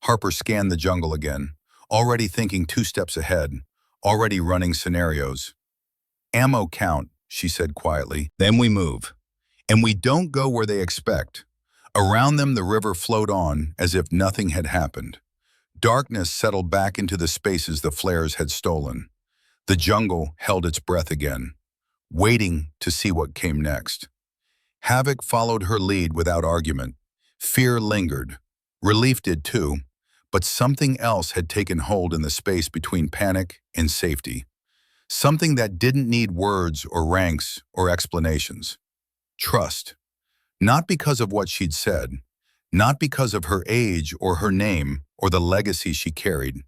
Harper scanned the jungle again, already thinking 2 steps ahead, already running scenarios. "Ammo count," she said quietly. "Then we move. And we don't go where they expect." Around them the river flowed on as if nothing had happened. Darkness settled back into the spaces the flares had stolen. The jungle held its breath again, waiting to see what came next. Havoc followed her lead without argument. Fear lingered. Relief did too, but something else had taken hold in the space between panic and safety. Something that didn't need words or ranks or explanations. Trust. Not because of what she'd said, not because of her age or her name or the legacy she carried,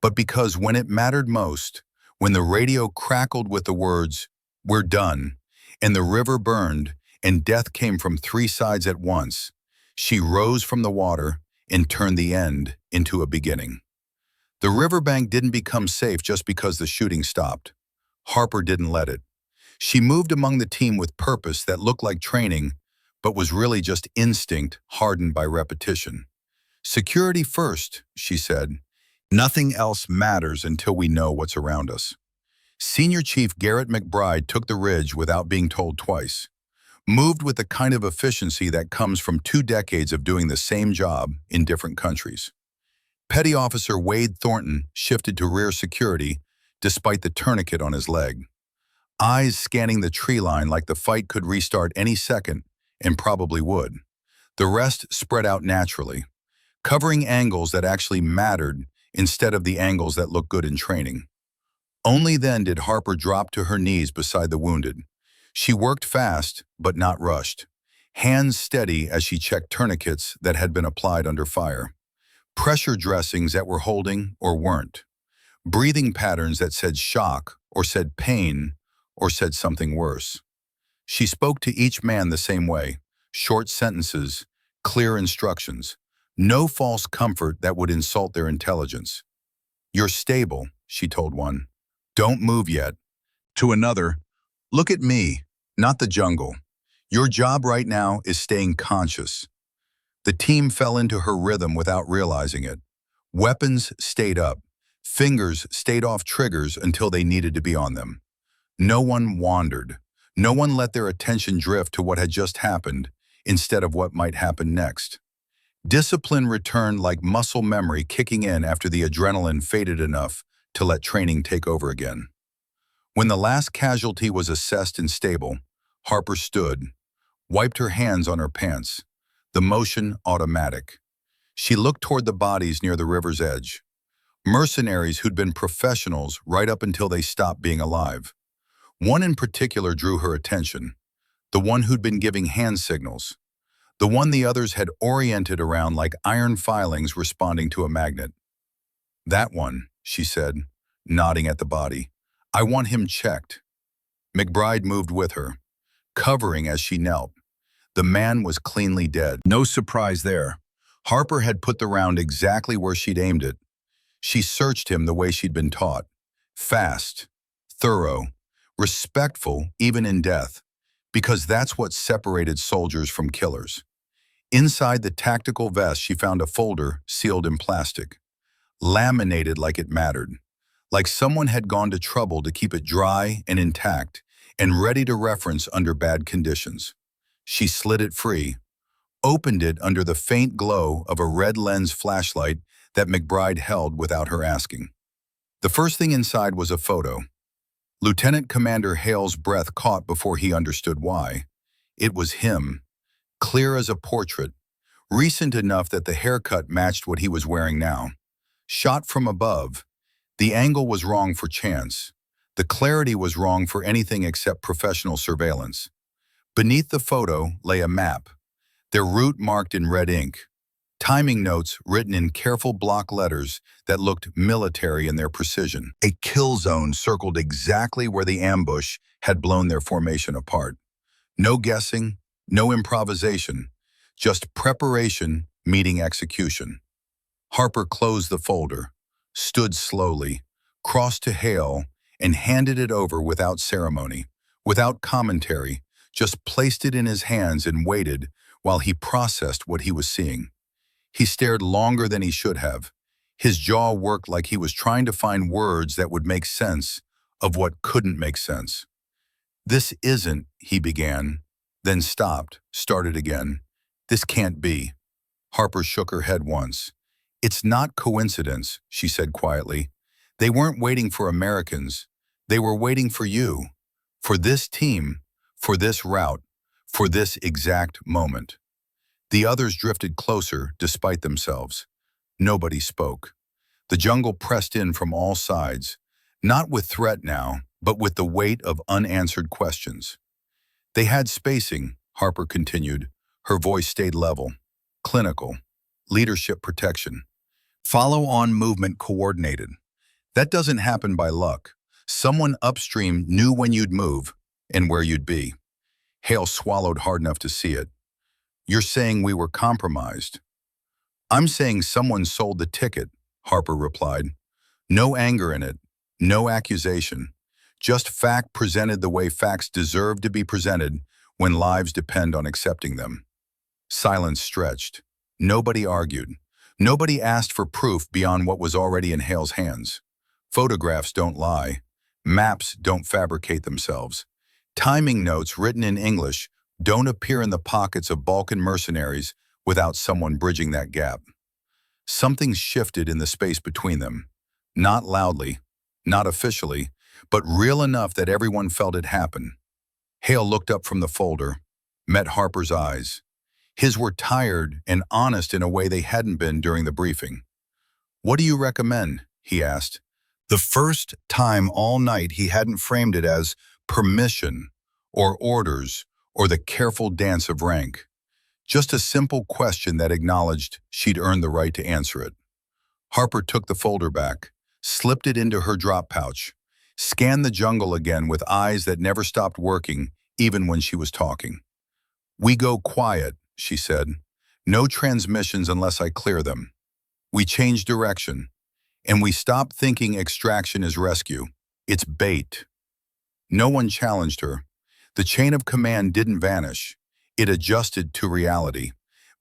but because when it mattered most, when the radio crackled with the words, "We're done," and the river burned and death came from 3 sides at once, she rose from the water and turned the end into a beginning. The riverbank didn't become safe just because the shooting stopped. Harper didn't let it. She moved among the team with purpose that looked like training, but was really just instinct hardened by repetition. "Security first," she said. "Nothing else matters until we know what's around us." Senior Chief Garrett McBride took the ridge without being told twice. Moved with the kind of efficiency that comes from 2 decades of doing the same job in different countries. Petty Officer Wade Thornton shifted to rear security despite the tourniquet on his leg. Eyes scanning the tree line like the fight could restart any second, and probably would. The rest spread out naturally, covering angles that actually mattered instead of the angles that looked good in training. Only then did Harper drop to her knees beside the wounded. She worked fast, but not rushed. Hands steady as she checked tourniquets that had been applied under fire. Pressure dressings that were holding or weren't. Breathing patterns that said shock or said pain or said something worse. She spoke to each man the same way, short sentences, clear instructions. No false comfort that would insult their intelligence. "You're stable," she told one. "Don't move yet." To another, "Look at me, not the jungle. Your job right now is staying conscious." The team fell into her rhythm without realizing it. Weapons stayed up. Fingers stayed off triggers until they needed to be on them. No one wandered. No one let their attention drift to what had just happened instead of what might happen next. Discipline returned like muscle memory kicking in after the adrenaline faded enough to let training take over again. When the last casualty was assessed and stable, Harper stood, wiped her hands on her pants, the motion automatic. She looked toward the bodies near the river's edge. Mercenaries who'd been professionals right up until they stopped being alive. One in particular drew her attention, the one who'd been giving hand signals, the one the others had oriented around like iron filings responding to a magnet. "That one," she said, nodding at the body. "I want him checked." McBride moved with her, covering as she knelt. The man was cleanly dead. No surprise there. Harper had put the round exactly where she'd aimed it. She searched him the way she'd been taught. Fast, thorough, respectful even in death, because that's what separated soldiers from killers. Inside the tactical vest she found a folder sealed in plastic, laminated like it mattered, like someone had gone to trouble to keep it dry and intact and ready to reference under bad conditions. She slid it free, opened it under the faint glow of a red lens flashlight that McBride held without her asking. The first thing inside was a photo. Lieutenant Commander Hale's breath caught before he understood why. It was him, clear as a portrait, recent enough that the haircut matched what he was wearing now. Shot from above, the angle was wrong for chance. The clarity was wrong for anything except professional surveillance. Beneath the photo lay a map, their route marked in red ink, timing notes written in careful block letters that looked military in their precision. A kill zone circled exactly where the ambush had blown their formation apart. No guessing, no improvisation, just preparation meeting execution. Harper closed the folder, stood slowly, crossed to Hale, and handed it over without ceremony, without commentary, just placed it in his hands and waited while he processed what he was seeing. He stared longer than he should have. His jaw worked like he was trying to find words that would make sense of what couldn't make sense. "This isn't," he began, then stopped, started again. "This can't be." Harper shook her head once. "It's not coincidence," she said quietly. "They weren't waiting for Americans. They were waiting for you, for this team, for this route, for this exact moment." The others drifted closer despite themselves. Nobody spoke. The jungle pressed in from all sides, not with threat now, but with the weight of unanswered questions. "They had spacing," Harper continued. Her voice stayed level, clinical, leadership protection. "Follow-on movement coordinated. That doesn't happen by luck. Someone upstream knew when you'd move and where you'd be." Hale swallowed hard enough to see it. "You're saying we were compromised." "I'm saying someone sold the ticket," Harper replied. No anger in it, no accusation, just fact presented the way facts deserve to be presented when lives depend on accepting them. Silence stretched. Nobody argued. Nobody asked for proof beyond what was already in Hale's hands. Photographs don't lie. Maps don't fabricate themselves. Timing notes written in English don't appear in the pockets of Balkan mercenaries without someone bridging that gap. Something shifted in the space between them. Not loudly, not officially, but real enough that everyone felt it happen. Hale looked up from the folder, met Harper's eyes. His were tired and honest in a way they hadn't been during the briefing. "What do you recommend?" he asked. The first time all night he hadn't framed it as permission or orders or the careful dance of rank. Just a simple question that acknowledged she'd earned the right to answer it. Harper took the folder back, slipped it into her drop pouch, scanned the jungle again with eyes that never stopped working even when she was talking. "We go quiet," she said. "No transmissions unless I clear them. We change direction, and we stop thinking extraction is rescue. It's bait." No one challenged her. The chain of command didn't vanish. It adjusted to reality.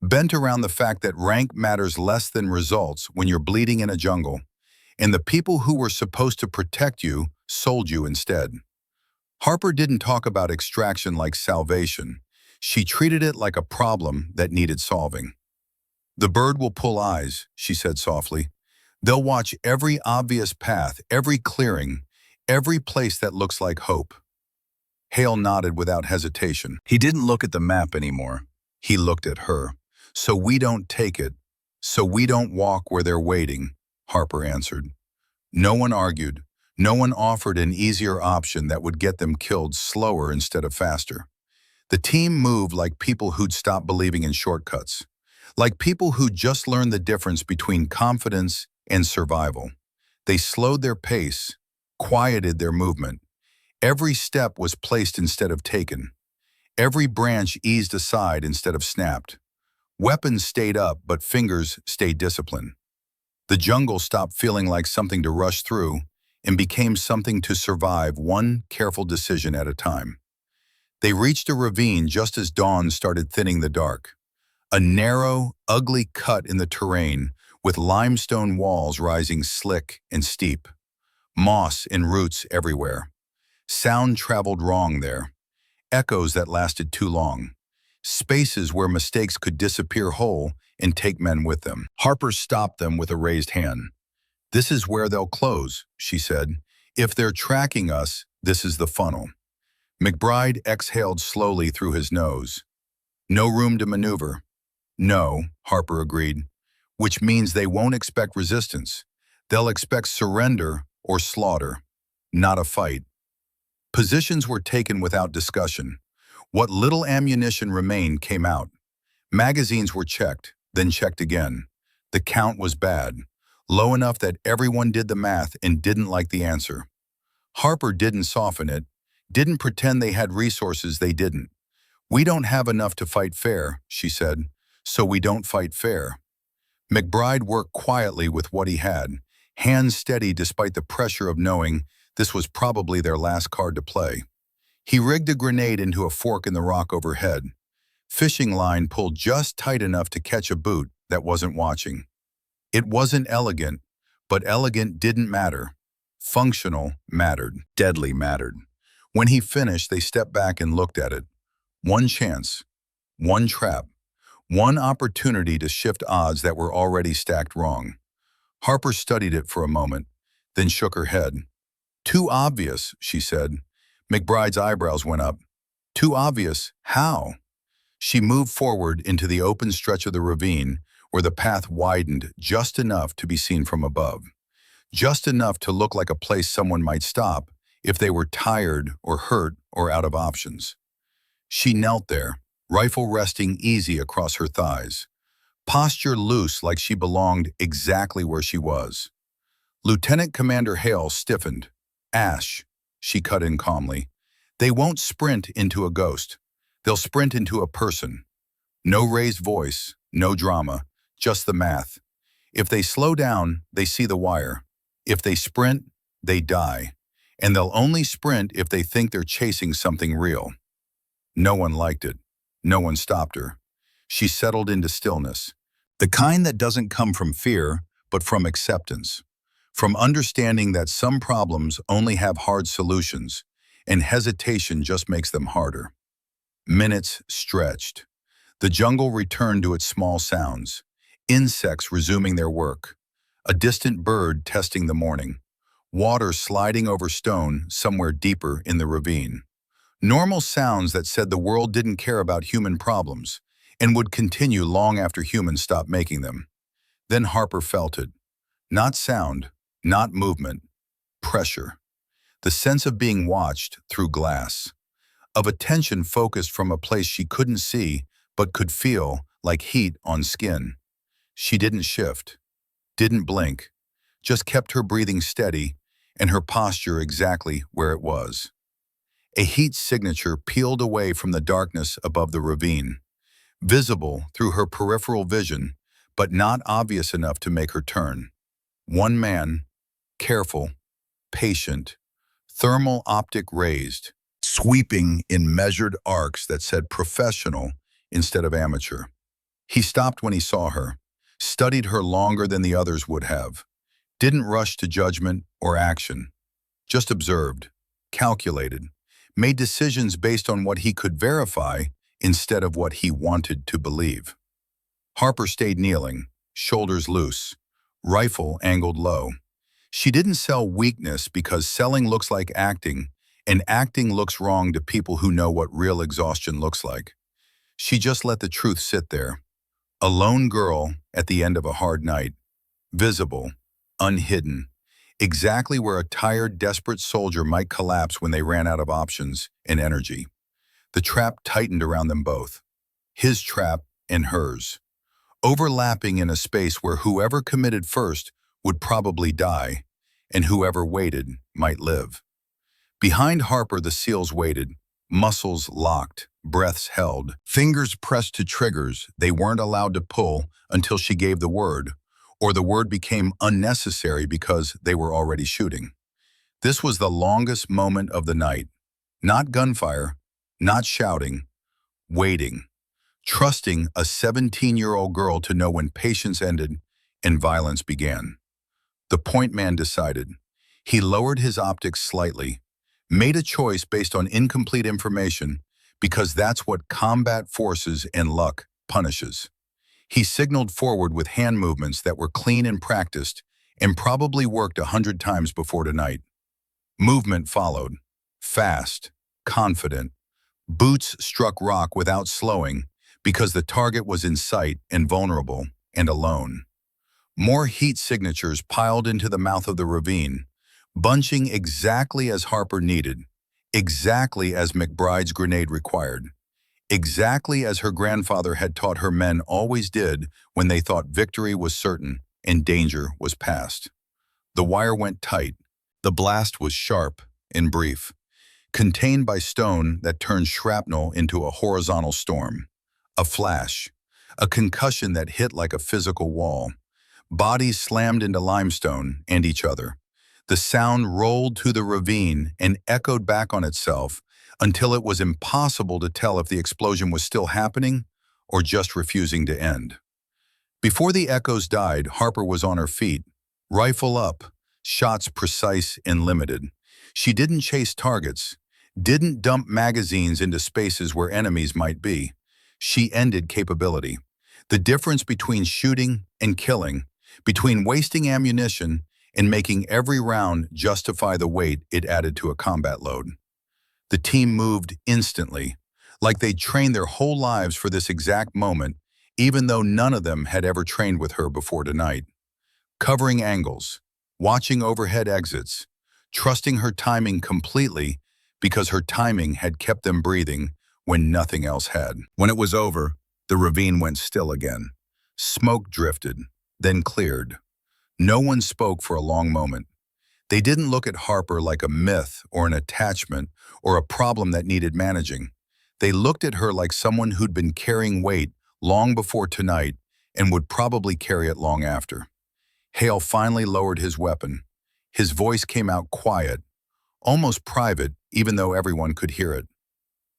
bent around the fact that rank matters less than results when you're bleeding in a jungle, and the people who were supposed to protect you sold you instead. Harper didn't talk about extraction like salvation. She treated it like a problem that needed solving. "The bird will pull eyes," she said softly. "They'll watch every obvious path, every clearing, every place that looks like hope." Hale nodded without hesitation. He didn't look at the map anymore. He looked at her. "So we don't take it. So we don't walk where they're waiting," Harper answered. No one argued. No one offered an easier option that would get them killed slower instead of faster. The team moved like people who'd stopped believing in shortcuts, like people who'd just learned the difference between confidence and survival. They slowed their pace, quieted their movement. Every step was placed instead of taken. Every branch eased aside instead of snapped. Weapons stayed up, but fingers stayed disciplined. The jungle stopped feeling like something to rush through and became something to survive, one careful decision at a time. They reached a ravine just as dawn started thinning the dark. A narrow, ugly cut in the terrain with limestone walls rising slick and steep. Moss and roots everywhere. Sound traveled wrong there. Echoes that lasted too long. Spaces where mistakes could disappear whole and take men with them. Harper stopped them with a raised hand. "This is where they'll close," she said. "If they're tracking us, this is the funnel." McBride exhaled slowly through his nose. "No room to maneuver." "No," Harper agreed, "which means they won't expect resistance. They'll expect surrender or slaughter, not a fight." Positions were taken without discussion. What little ammunition remained came out. Magazines were checked, then checked again. The count was bad, low enough that everyone did the math and didn't like the answer. Harper didn't soften it, didn't pretend they had resources they didn't. "We don't have enough to fight fair," she said, "so we don't fight fair." McBride worked quietly with what he had, hands steady despite the pressure of knowing this was probably their last card to play. He rigged a grenade into a fork in the rock overhead. Fishing line pulled just tight enough to catch a boot that wasn't watching. It wasn't elegant, but elegant didn't matter. Functional mattered. Deadly mattered. When he finished, they stepped back and looked at it. One chance, one trap, one opportunity to shift odds that were already stacked wrong. Harper studied it for a moment, then shook her head. "Too obvious," she said. McBride's eyebrows went up. "Too obvious? How?" She moved forward into the open stretch of the ravine where the path widened just enough to be seen from above. Just enough to look like a place someone might stop if they were tired or hurt or out of options. She knelt there, rifle resting easy across her thighs, posture loose like she belonged exactly where she was. Lieutenant Commander Hale stiffened. "Ash," she cut in calmly. "They won't sprint into a ghost. They'll sprint into a person. No raised voice, no drama, just the math. If they slow down, they see the wire. If they sprint, they die. And they'll only sprint if they think they're chasing something real." No one liked it. No one stopped her. She settled into stillness. The kind that doesn't come from fear, but from acceptance. From understanding that some problems only have hard solutions, and hesitation just makes them harder. Minutes stretched. The jungle returned to its small sounds. Insects resuming their work. A distant bird testing the morning. Water sliding over stone somewhere deeper in the ravine. Normal sounds that said the world didn't care about human problems and would continue long after humans stopped making them. Then Harper felt it. Not sound, not movement, pressure. The sense of being watched through glass. Of attention focused from a place she couldn't see but could feel, like heat on skin. She didn't shift, didn't blink, just kept her breathing steady and her posture exactly where it was. A heat signature peeled away from the darkness above the ravine, visible through her peripheral vision, but not obvious enough to make her turn. One man, careful, patient, thermal optic raised, sweeping in measured arcs that said professional instead of amateur. He stopped when he saw her, studied her longer than the others would have, didn't rush to judgment or action, just observed, calculated, made decisions based on what he could verify instead of what he wanted to believe. Harper stayed kneeling, shoulders loose, rifle angled low. She didn't sell weakness because selling looks like acting, and acting looks wrong to people who know what real exhaustion looks like. She just let the truth sit there. A lone girl at the end of a hard night, visible, unhidden, exactly where a tired, desperate soldier might collapse when they ran out of options and energy. The trap tightened around them both, his trap and hers, overlapping in a space where whoever committed first would probably die, and whoever waited might live. Behind Harper, the SEALs waited, muscles locked, breaths held, fingers pressed to triggers they weren't allowed to pull until she gave the word, or the word became unnecessary because they were already shooting. This was the longest moment of the night. Not gunfire, not shouting, waiting, trusting a 17-year-old girl to know when patience ended and violence began. The point man decided. He lowered his optics slightly, made a choice based on incomplete information because that's what combat forces and luck punishes. He signaled forward with hand movements that were clean and practiced and probably worked 100 times before tonight. Movement followed, fast, confident. Boots struck rock without slowing because the target was in sight and vulnerable and alone. More heat signatures piled into the mouth of the ravine, bunching exactly as Harper needed, exactly as McBride's grenade required, exactly as her grandfather had taught her men always did when they thought victory was certain and danger was past. The wire went tight. The blast was sharp and brief, contained by stone that turned shrapnel into a horizontal storm. A flash, a concussion that hit like a physical wall. Bodies slammed into limestone and each other. The sound rolled through the ravine and echoed back on itself until it was impossible to tell if the explosion was still happening or just refusing to end. Before the echoes died, Harper was on her feet, rifle up, shots precise and limited. She didn't chase targets, didn't dump magazines into spaces where enemies might be. She ended capability. The difference between shooting and killing, between wasting ammunition and making every round justify the weight it added to a combat load. The team moved instantly, like they'd trained their whole lives for this exact moment, even though none of them had ever trained with her before tonight. Covering angles, watching overhead exits, trusting her timing completely because her timing had kept them breathing when nothing else had. When it was over, the ravine went still again. Smoke drifted, then cleared. No one spoke for a long moment. They didn't look at Harper like a myth or an attachment or a problem that needed managing. They looked at her like someone who'd been carrying weight long before tonight and would probably carry it long after. Hale finally lowered his weapon. His voice came out quiet, almost private, even though everyone could hear it.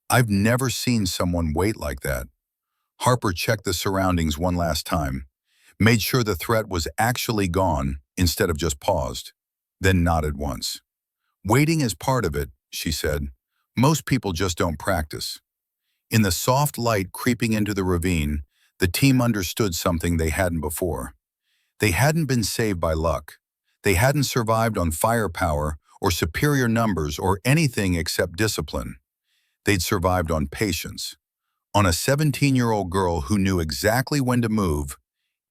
I've never seen someone wait like that. Harper checked the surroundings one last time, made sure the threat was actually gone instead of just paused, then nodded once. Waiting is part of it, she said. Most people just don't practice. In the soft light creeping into the ravine, the team understood something they hadn't before. They hadn't been saved by luck. They hadn't survived on firepower or superior numbers or anything except discipline. They'd survived on patience, on a 17-year-old girl who knew exactly when to move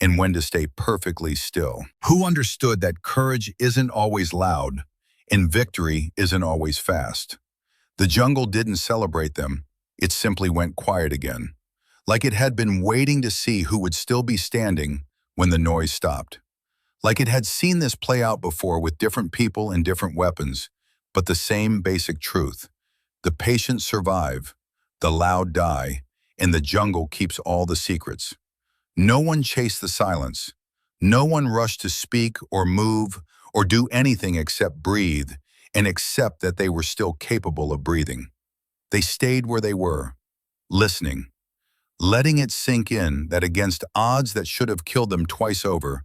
and when to stay perfectly still. Who understood that courage isn't always loud and victory isn't always fast. The jungle didn't celebrate them. It simply went quiet again, like it had been waiting to see who would still be standing when the noise stopped. Like it had seen this play out before with different people and different weapons, but the same basic truth. The patient survive, the loud die, and the jungle keeps all the secrets. No one chased the silence. No one rushed to speak or move or do anything except breathe and accept that they were still capable of breathing. They stayed where they were, listening. letting it sink in that against odds that should have killed them twice over,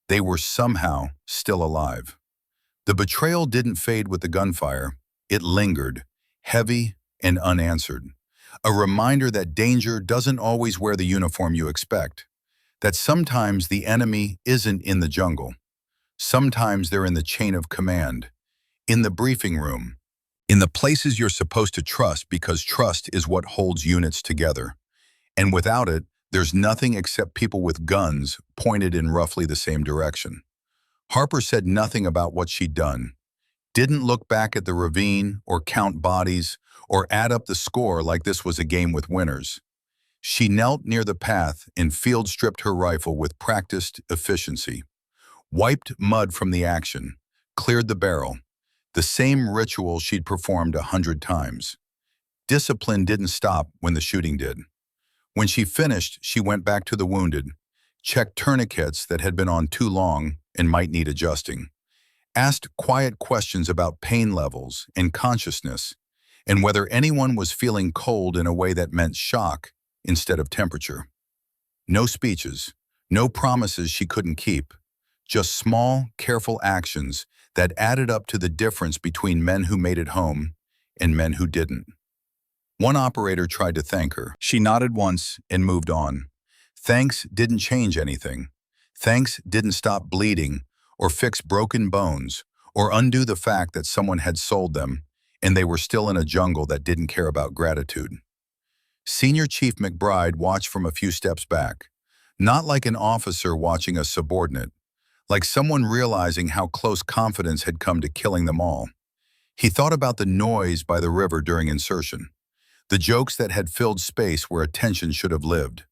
they were somehow still alive. The betrayal didn't fade with the gunfire. It lingered, heavy and unanswered. A reminder that danger doesn't always wear the uniform you expect, that sometimes the enemy isn't in the jungle. Sometimes they're in the chain of command, in the briefing room, in the places you're supposed to trust because trust is what holds units together. And without it, there's nothing except people with guns pointed in roughly the same direction. Harper said nothing about what she'd done, didn't look back at the ravine or count bodies or add up the score like this was a game with winners. She knelt near the path and field-stripped her rifle with practiced efficiency, wiped mud from the action, cleared the barrel, the same ritual she'd performed 100 times. Discipline didn't stop when the shooting did. When she finished, she went back to the wounded, checked tourniquets that had been on too long and might need adjusting, asked quiet questions about pain levels and consciousness, and whether anyone was feeling cold in a way that meant shock instead of temperature. No speeches, no promises she couldn't keep, just small, careful actions that added up to the difference between men who made it home and men who didn't. One operator tried to thank her. She nodded once and moved on. Thanks didn't change anything. Thanks didn't stop bleeding or fix broken bones or undo the fact that someone had sold them and they were still in a jungle that didn't care about gratitude. Senior Chief McBride watched from a few steps back, not like an officer watching a subordinate, like someone realizing how close confidence had come to killing them all. He thought about the noise by the river during insertion, the jokes that had filled space where attention should have lived,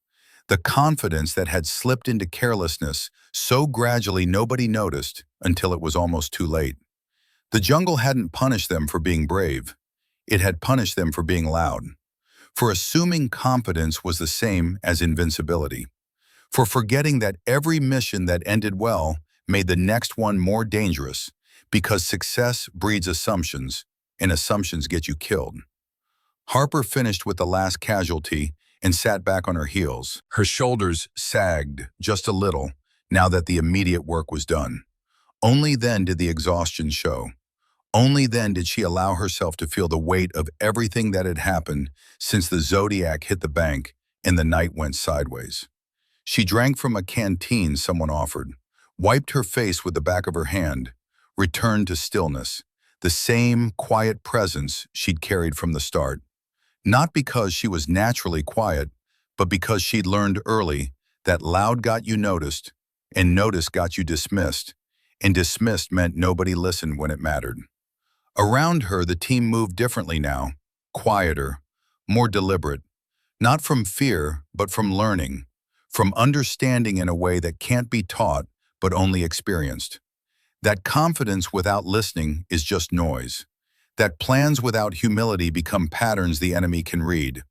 the confidence that had slipped into carelessness so gradually nobody noticed until it was almost too late. The jungle hadn't punished them for being brave. It had punished them for being loud, for assuming competence was the same as invincibility, for forgetting that every mission that ended well made the next one more dangerous because success breeds assumptions, and assumptions get you killed. Harper finished with the last casualty and sat back on her heels. Her shoulders sagged just a little now that the immediate work was done. Only then did the exhaustion show. Only then did she allow herself to feel the weight of everything that had happened since the Zodiac hit the bank and the night went sideways. She drank from a canteen someone offered, wiped her face with the back of her hand, returned to stillness, the same quiet presence she'd carried from the start. Not because she was naturally quiet, but because she'd learned early that loud got you noticed, and notice got you dismissed, and dismissed meant nobody listened when it mattered. Around her, the team moved differently now, quieter, more deliberate, not from fear, but from learning, from understanding in a way that can't be taught, but only experienced. That confidence without listening is just noise. That plans without humility become patterns the enemy can read.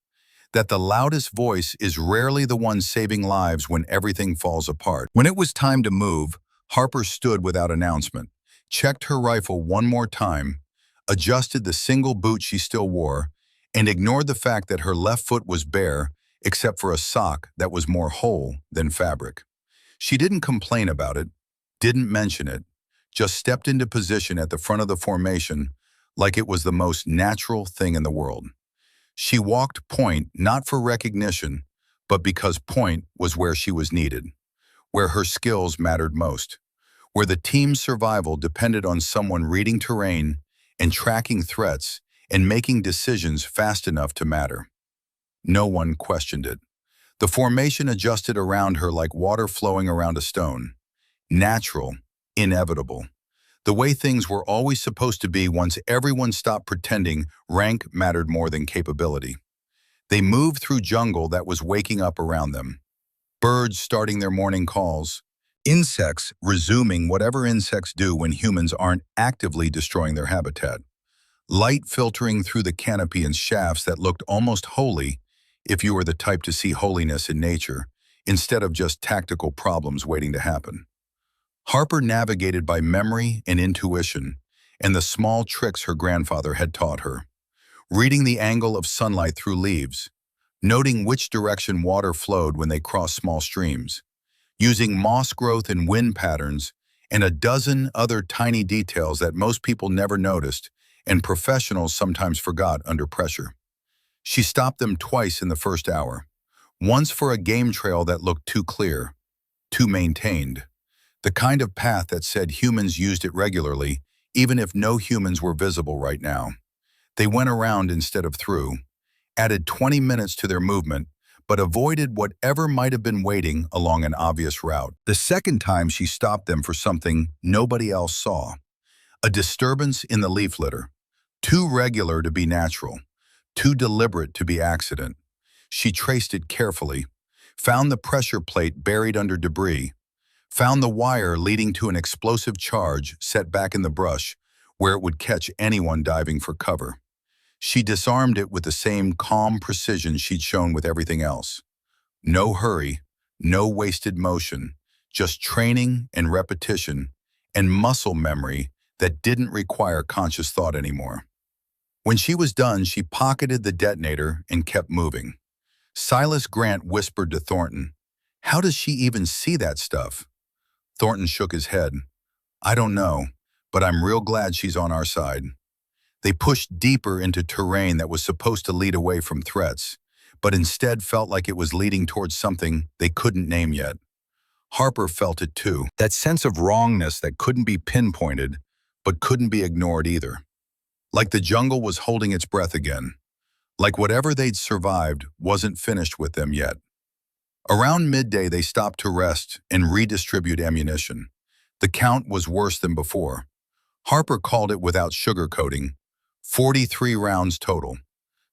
That the loudest voice is rarely the one saving lives when everything falls apart. When it was time to move, Harper stood without announcement, checked her rifle one more time, adjusted the single boot she still wore, and ignored the fact that her left foot was bare except for a sock that was more whole than fabric. She didn't complain about it, didn't mention it, just stepped into position at the front of the formation like it was the most natural thing in the world. She walked point not for recognition, but because point was where she was needed, where her skills mattered most, where the team's survival depended on someone reading terrain and tracking threats and making decisions fast enough to matter. No one questioned it. The formation adjusted around her like water flowing around a stone. Natural, inevitable. The way things were always supposed to be once everyone stopped pretending rank mattered more than capability. They moved through jungle that was waking up around them. Birds starting their morning calls. Insects resuming whatever insects do when humans aren't actively destroying their habitat. Light filtering through the canopy and shafts that looked almost holy if you were the type to see holiness in nature, instead of just tactical problems waiting to happen. Harper navigated by memory and intuition, and the small tricks her grandfather had taught her. Reading the angle of sunlight through leaves, noting which direction water flowed when they crossed small streams, using moss growth and wind patterns, and a dozen other tiny details that most people never noticed and professionals sometimes forgot under pressure. She stopped them twice in the first hour, once for a game trail that looked too clear, too maintained, the kind of path that said humans used it regularly, even if no humans were visible right now. They went around instead of through, added 20 minutes to their movement, but avoided whatever might have been waiting along an obvious route. The second time she stopped them for something nobody else saw, a disturbance in the leaf litter, too regular to be natural, too deliberate to be accident. She traced it carefully, found the pressure plate buried under debris, found the wire leading to an explosive charge set back in the brush where it would catch anyone diving for cover. She disarmed it with the same calm precision she'd shown with everything else. No hurry, no wasted motion, just training and repetition and muscle memory that didn't require conscious thought anymore. When she was done, she pocketed the detonator and kept moving. Silas Grant whispered to Thornton, "How does she even see that stuff?" Thornton shook his head. "I don't know, but I'm real glad she's on our side." They pushed deeper into terrain that was supposed to lead away from threats, but instead felt like it was leading towards something they couldn't name yet. Harper felt it too, that sense of wrongness that couldn't be pinpointed, but couldn't be ignored either. Like the jungle was holding its breath again, like whatever they'd survived wasn't finished with them yet. Around midday, they stopped to rest and redistribute ammunition. The count was worse than before. Harper called it without sugarcoating, 43 rounds total,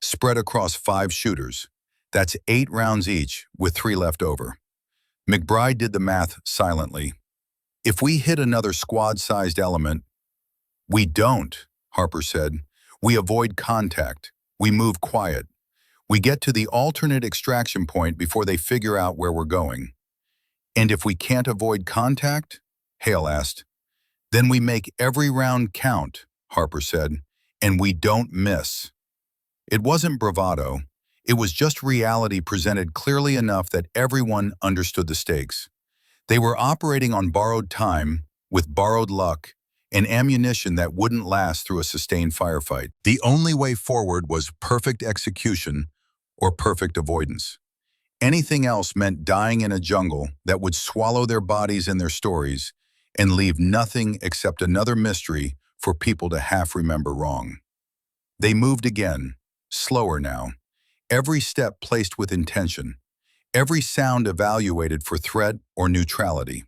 spread across 5 shooters. That's 8 rounds each, with 3 left over. McBride did the math silently. "If we hit another squad-sized element—" "We don't," Harper said. "We avoid contact. We move quiet. We get to the alternate extraction point before they figure out where we're going." "And if we can't avoid contact?" Hale asked. "Then we make every round count," Harper said, "and we don't miss." It wasn't bravado. It was just reality presented clearly enough that everyone understood the stakes. They were operating on borrowed time, with borrowed luck, and ammunition that wouldn't last through a sustained firefight. The only way forward was perfect execution or perfect avoidance. Anything else meant dying in a jungle that would swallow their bodies and their stories and leave nothing except another mystery for people to half remember wrong. They moved again, slower now, every step placed with intention, every sound evaluated for threat or neutrality.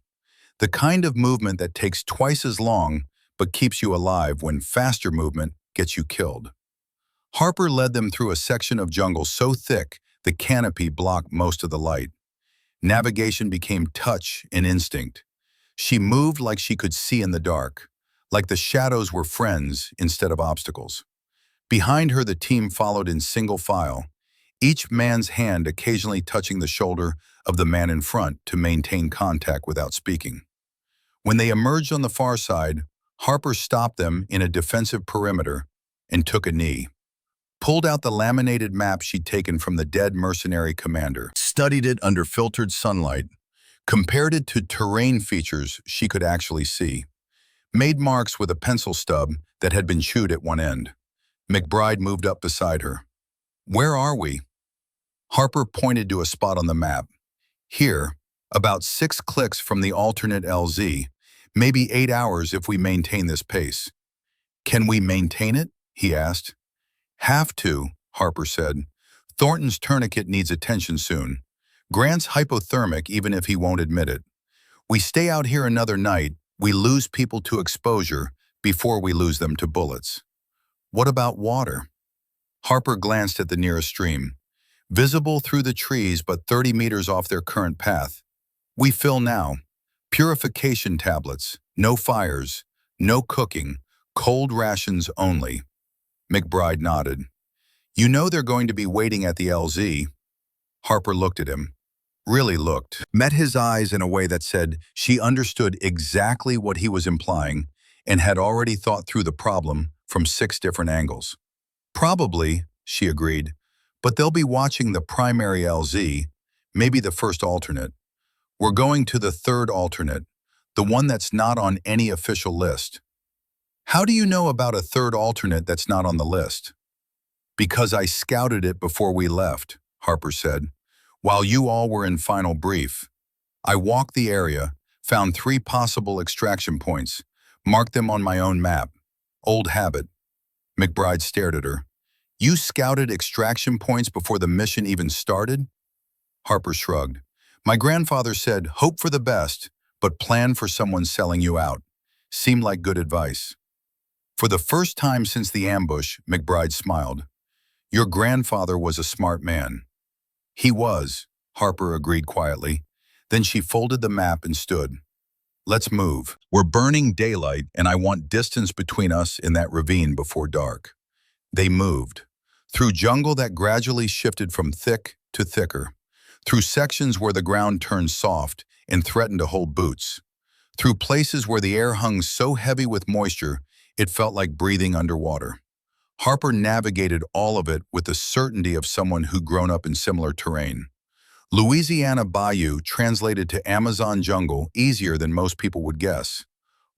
The kind of movement that takes twice as long but keeps you alive when faster movement gets you killed. Harper led them through a section of jungle so thick the canopy blocked most of the light. Navigation became touch and instinct. She moved like she could see in the dark, like the shadows were friends instead of obstacles. Behind her, the team followed in single file, each man's hand occasionally touching the shoulder of the man in front to maintain contact without speaking. When they emerged on the far side, Harper stopped them in a defensive perimeter and took a knee. Pulled out the laminated map she'd taken from the dead mercenary commander, studied it under filtered sunlight, compared it to terrain features she could actually see, made marks with a pencil stub that had been chewed at one end. McBride moved up beside her. "Where are we?" Harper pointed to a spot on the map. "Here, about 6 clicks from the alternate LZ, maybe 8 hours if we maintain this pace." "Can we maintain it?" he asked. "Have to," Harper said. "Thornton's tourniquet needs attention soon. Grant's hypothermic even if he won't admit it. We stay out here another night, we lose people to exposure before we lose them to bullets." "What about water?" Harper glanced at the nearest stream, visible through the trees but 30 meters off their current path. "We fill now. Purification tablets, no fires, no cooking, cold rations only." McBride nodded. "You know they're going to be waiting at the LZ." Harper looked at him. Really looked. Met his eyes in a way that said she understood exactly what he was implying and had already thought through the problem from 6 different angles. "Probably," she agreed, But they'll be watching the primary LZ, maybe the first alternate. We're going to the third alternate, the one that's not on any official list. How do you know about a third alternate that's not on the list? Because I scouted it before we left, Harper said, while you all were in final brief. I walked the area, found 3 possible extraction points, marked them on my own map. Old habit. McBride stared at her. You scouted extraction points before the mission even started? Harper shrugged. My grandfather said, hope for the best, but plan for someone selling you out. Seemed like good advice. For the first time since the ambush, McBride smiled. Your grandfather was a smart man. He was, Harper agreed quietly. Then she folded the map and stood. Let's move. We're burning daylight, and I want distance between us in that ravine before dark. They moved. Through jungle that gradually shifted from thick to thicker. Through sections where the ground turned soft and threatened to hold boots. Through places where the air hung so heavy with moisture, it felt like breathing underwater. Harper navigated all of it with the certainty of someone who'd grown up in similar terrain. Louisiana Bayou translated to Amazon jungle easier than most people would guess.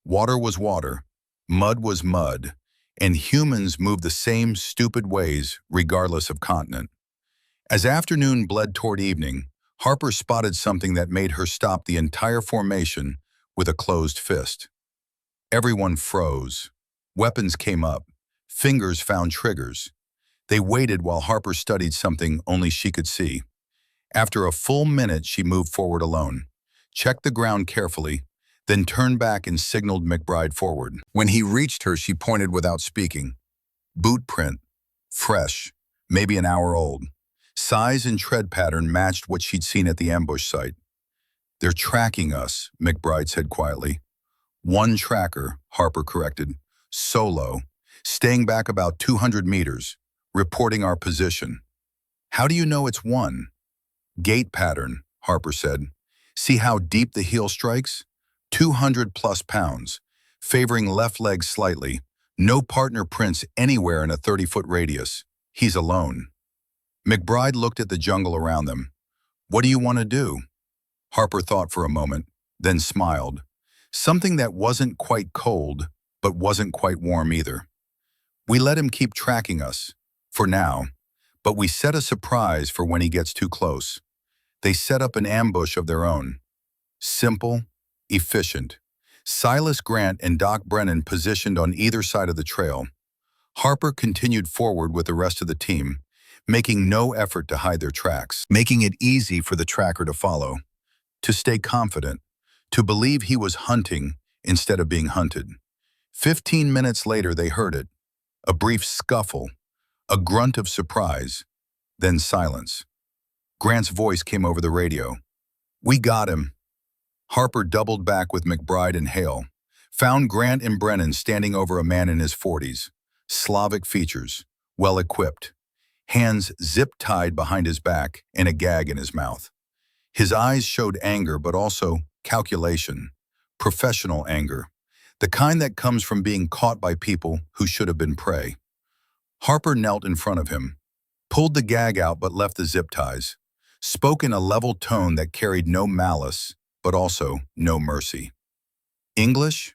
Water was water, mud was mud, and humans moved the same stupid ways regardless of continent. As afternoon bled toward evening, Harper spotted something that made her stop the entire formation with a closed fist. Everyone froze. Weapons came up. Fingers found triggers. They waited while Harper studied something only she could see. After a full minute, she moved forward alone, checked the ground carefully, then turned back and signaled McBride forward. When he reached her, she pointed without speaking. Boot print, fresh, maybe an hour old. Size and tread pattern matched what she'd seen at the ambush site. They're tracking us, McBride said quietly. One tracker, Harper corrected. Solo, staying back about 200 meters, reporting our position. How do you know it's one? Gait pattern, Harper said. See how deep the heel strikes? 200 plus pounds, favoring left leg slightly. No partner prints anywhere in a 30-foot radius. He's alone. McBride looked at the jungle around them. What do you want to do? Harper thought for a moment, then smiled. Something that wasn't quite cold, but wasn't quite warm either. We let him keep tracking us, for now, but we set a surprise for when he gets too close. They set up an ambush of their own. Simple, efficient. Silas Grant and Doc Brennan positioned on either side of the trail. Harper continued forward with the rest of the team, making no effort to hide their tracks, making it easy for the tracker to follow, to stay confident, to believe he was hunting instead of being hunted. 15 minutes later, they heard it. A brief scuffle, a grunt of surprise, then silence. Grant's voice came over the radio. We got him. Harper doubled back with McBride and Hale, found Grant and Brennan standing over a man in his 40s, Slavic features, well-equipped, hands zip-tied behind his back and a gag in his mouth. His eyes showed anger, but also calculation, professional anger, the kind that comes from being caught by people who should have been prey. Harper knelt in front of him, pulled the gag out but left the zip ties, spoke in a level tone that carried no malice, but also no mercy. English?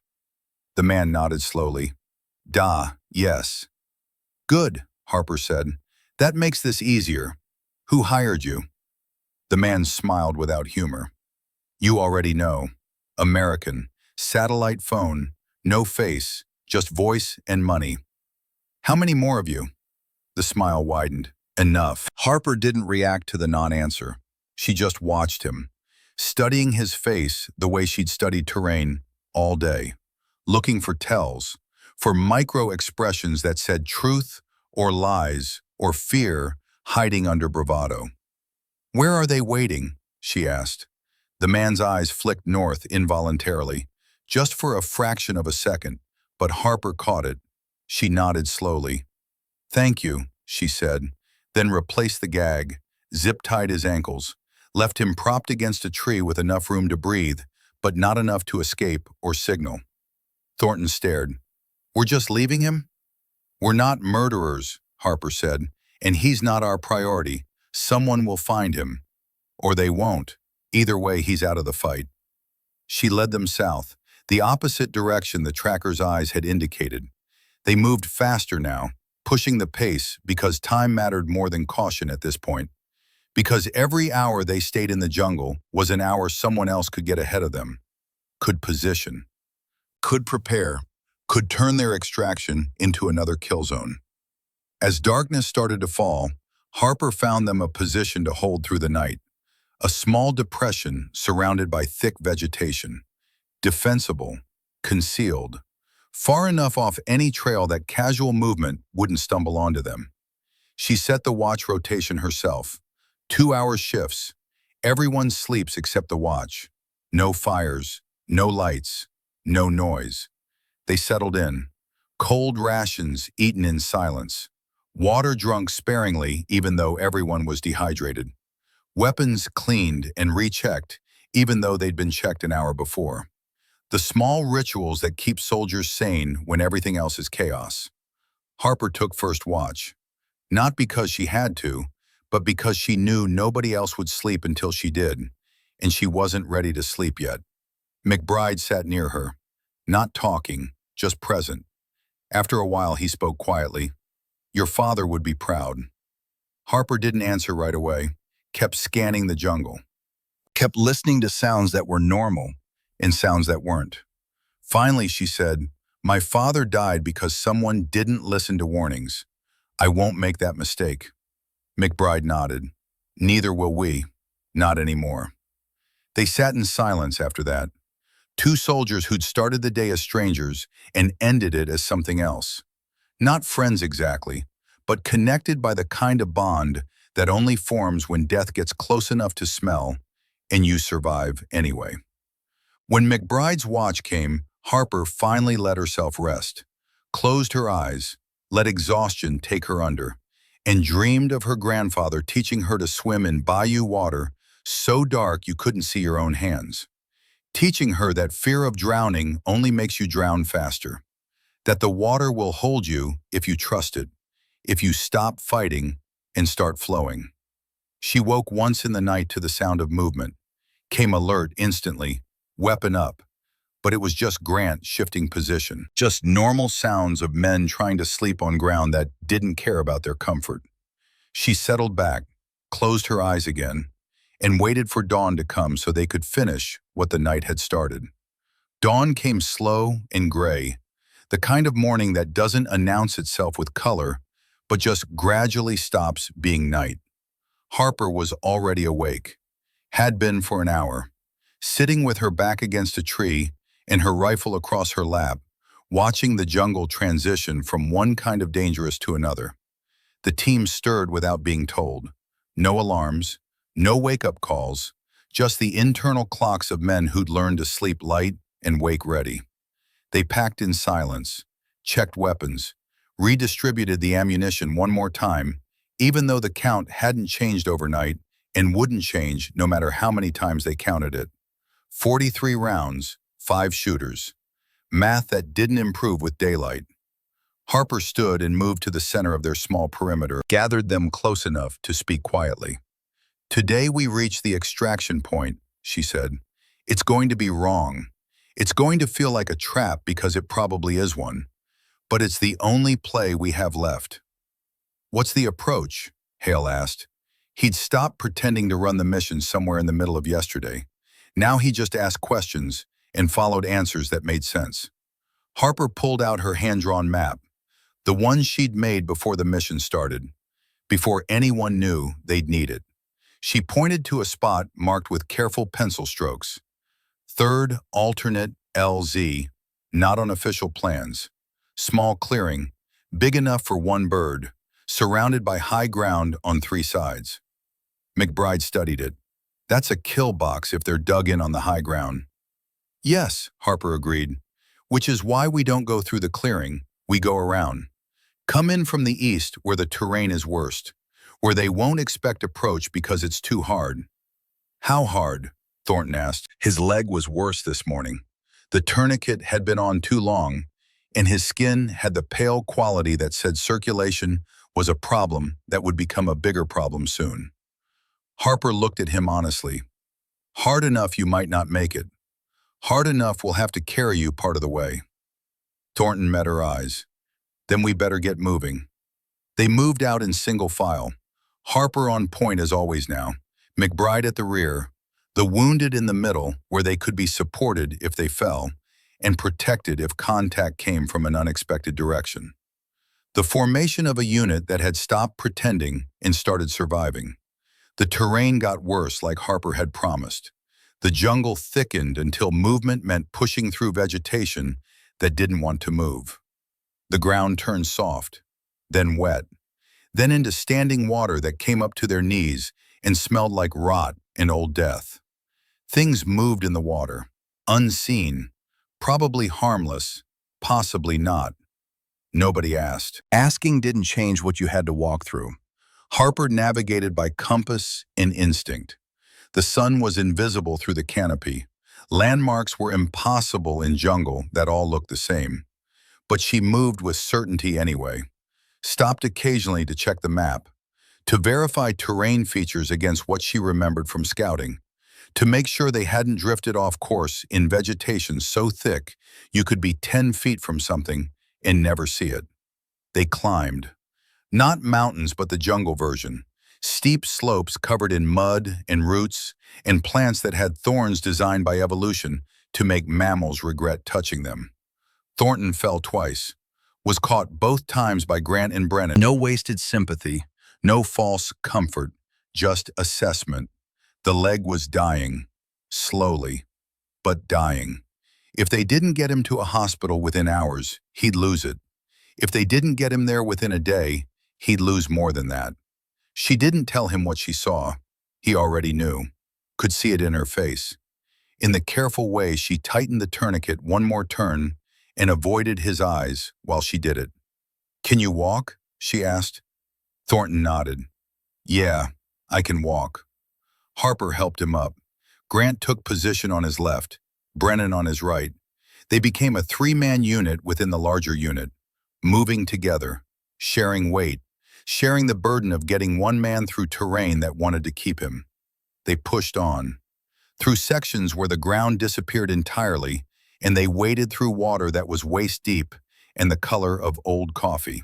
The man nodded slowly. Da, yes. Good, Harper said. That makes this easier. Who hired you? The man smiled without humor. You already know. American. Satellite phone. No face. Just voice and money. How many more of you? The smile widened. Enough. Harper didn't react to the non-answer. She just watched him, studying his face the way she'd studied terrain all day, looking for tells, for micro-expressions that said truth or lies or fear hiding under bravado. Where are they waiting? She asked. The man's eyes flicked north involuntarily, just for a fraction of a second, but Harper caught it. She nodded slowly. Thank you, she said, then replaced the gag, zip-tied his ankles, left him propped against a tree with enough room to breathe, but not enough to escape or signal. Thornton stared. We're just leaving him? We're not murderers, Harper said, And he's not our priority. Someone will find him. Or they won't. Either way, he's out of the fight. She led them south, the opposite direction the tracker's eyes had indicated. They moved faster now, pushing the pace because time mattered more than caution at this point. Because every hour they stayed in the jungle was an hour someone else could get ahead of them, could position, could prepare, could turn their extraction into another kill zone. As darkness started to fall, Harper found them a position to hold through the night. A small depression surrounded by thick vegetation. Defensible, concealed, far enough off any trail that casual movement wouldn't stumble onto them. She set the watch rotation herself. 2-hour shifts. Everyone sleeps except the watch. No fires, no lights, no noise. They settled in. Cold rations eaten in silence. Water drunk sparingly even though everyone was dehydrated. Weapons cleaned and rechecked even though they'd been checked an hour before. The small rituals that keep soldiers sane when everything else is chaos. Harper took first watch. Not because she had to, but because she knew nobody else would sleep until she did, and she wasn't ready to sleep yet. McBride sat near her, not talking, just present. After a while, he spoke quietly. "Your father would be proud." Harper didn't answer right away, kept scanning the jungle, kept listening to sounds that were normal and sounds that weren't. Finally, she said, "My father died because someone didn't listen to warnings. I won't make that mistake." McBride nodded. "Neither will we. Not anymore." They sat in silence after that. Two soldiers who'd started the day as strangers and ended it as something else. Not friends exactly, but connected by the kind of bond that only forms when death gets close enough to smell and you survive anyway. When McBride's watch came, Harper finally let herself rest, closed her eyes, let exhaustion take her under, and dreamed of her grandfather teaching her to swim in bayou water so dark you couldn't see your own hands, teaching her that fear of drowning only makes you drown faster, that the water will hold you if you trust it, if you stop fighting and start flowing. She woke once in the night to the sound of movement, came alert instantly, weapon up, but it was just Grant shifting position, just normal sounds of men trying to sleep on ground that didn't care about their comfort. She settled back, closed her eyes again, and waited for dawn to come so they could finish what the night had started. Dawn came slow and gray, the kind of morning that doesn't announce itself with color, but just gradually stops being night. Harper was already awake, had been for an hour, sitting with her back against a tree and her rifle across her lap, watching the jungle transition from one kind of dangerous to another. The team stirred without being told. No alarms, no wake-up calls, just the internal clocks of men who'd learned to sleep light and wake ready. They packed in silence, checked weapons, redistributed the ammunition one more time, even though the count hadn't changed overnight and wouldn't change no matter how many times they counted it. 43 rounds, 5 shooters. Math that didn't improve with daylight. Harper stood and moved to the center of their small perimeter, gathered them close enough to speak quietly. "Today we reach the extraction point," she said. "It's going to be wrong. It's going to feel like a trap because it probably is one. But it's the only play we have left." "What's the approach?" Hale asked. He'd stopped pretending to run the mission somewhere in the middle of yesterday. Now he just asked questions and followed answers that made sense. Harper pulled out her hand-drawn map, the one she'd made before the mission started, before anyone knew they'd need it. She pointed to a spot marked with careful pencil strokes. 3rd alternate LZ, not on official plans. Small clearing, big enough for one bird, surrounded by high ground on 3 sides. McBride studied it. "That's a kill box if they're dug in on the high ground." "Yes," Harper agreed, "which is why we don't go through the clearing, we go around. Come in from the east where the terrain is worst, where they won't expect approach because it's too hard." "How hard?" Thornton asked. His leg was worse this morning. The tourniquet had been on too long, and his skin had the pale quality that said circulation was a problem that would become a bigger problem soon. Harper looked at him honestly. Hard enough you might not make it. Hard enough we'll have to carry you part of the way. Thornton met her eyes. Then we better get moving. They moved out in single file. Harper on point as always now, McBride at the rear, the wounded in the middle where they could be supported if they fell, and protected if contact came from an unexpected direction. The formation of a unit that had stopped pretending and started surviving. The terrain got worse like Harper had promised. The jungle thickened until movement meant pushing through vegetation that didn't want to move. The ground turned soft, then wet, then into standing water that came up to their knees and smelled like rot and old death. Things moved in the water, unseen, probably harmless, possibly not. Nobody asked. Asking didn't change what you had to walk through. Harper navigated by compass and instinct. The sun was invisible through the canopy. Landmarks were impossible in jungle that all looked the same. But she moved with certainty anyway. Stopped occasionally to check the map, to verify terrain features against what she remembered from scouting, to make sure they hadn't drifted off course in vegetation so thick you could be 10 feet from something and never see it. They climbed. Not mountains, but the jungle version. Steep slopes covered in mud and roots and plants that had thorns designed by evolution to make mammals regret touching them. Thornton fell twice, was caught both times by Grant and Brennan. No wasted sympathy, no false comfort, just assessment. The leg was dying, slowly, but dying. If they didn't get him to a hospital within hours, he'd lose it. If they didn't get him there within a day, he'd lose more than that. She didn't tell him what she saw. He already knew, could see it in her face. In the careful way she tightened the tourniquet one more turn and avoided his eyes while she did it. "Can you walk?" she asked. Thornton nodded. "Yeah, I can walk." Harper helped him up. Grant took position on his left, Brennan on his right. They became a three-man unit within the larger unit, moving together, sharing weight, sharing the burden of getting one man through terrain that wanted to keep him. They pushed on, through sections where the ground disappeared entirely, and they waded through water that was waist-deep and the color of old coffee.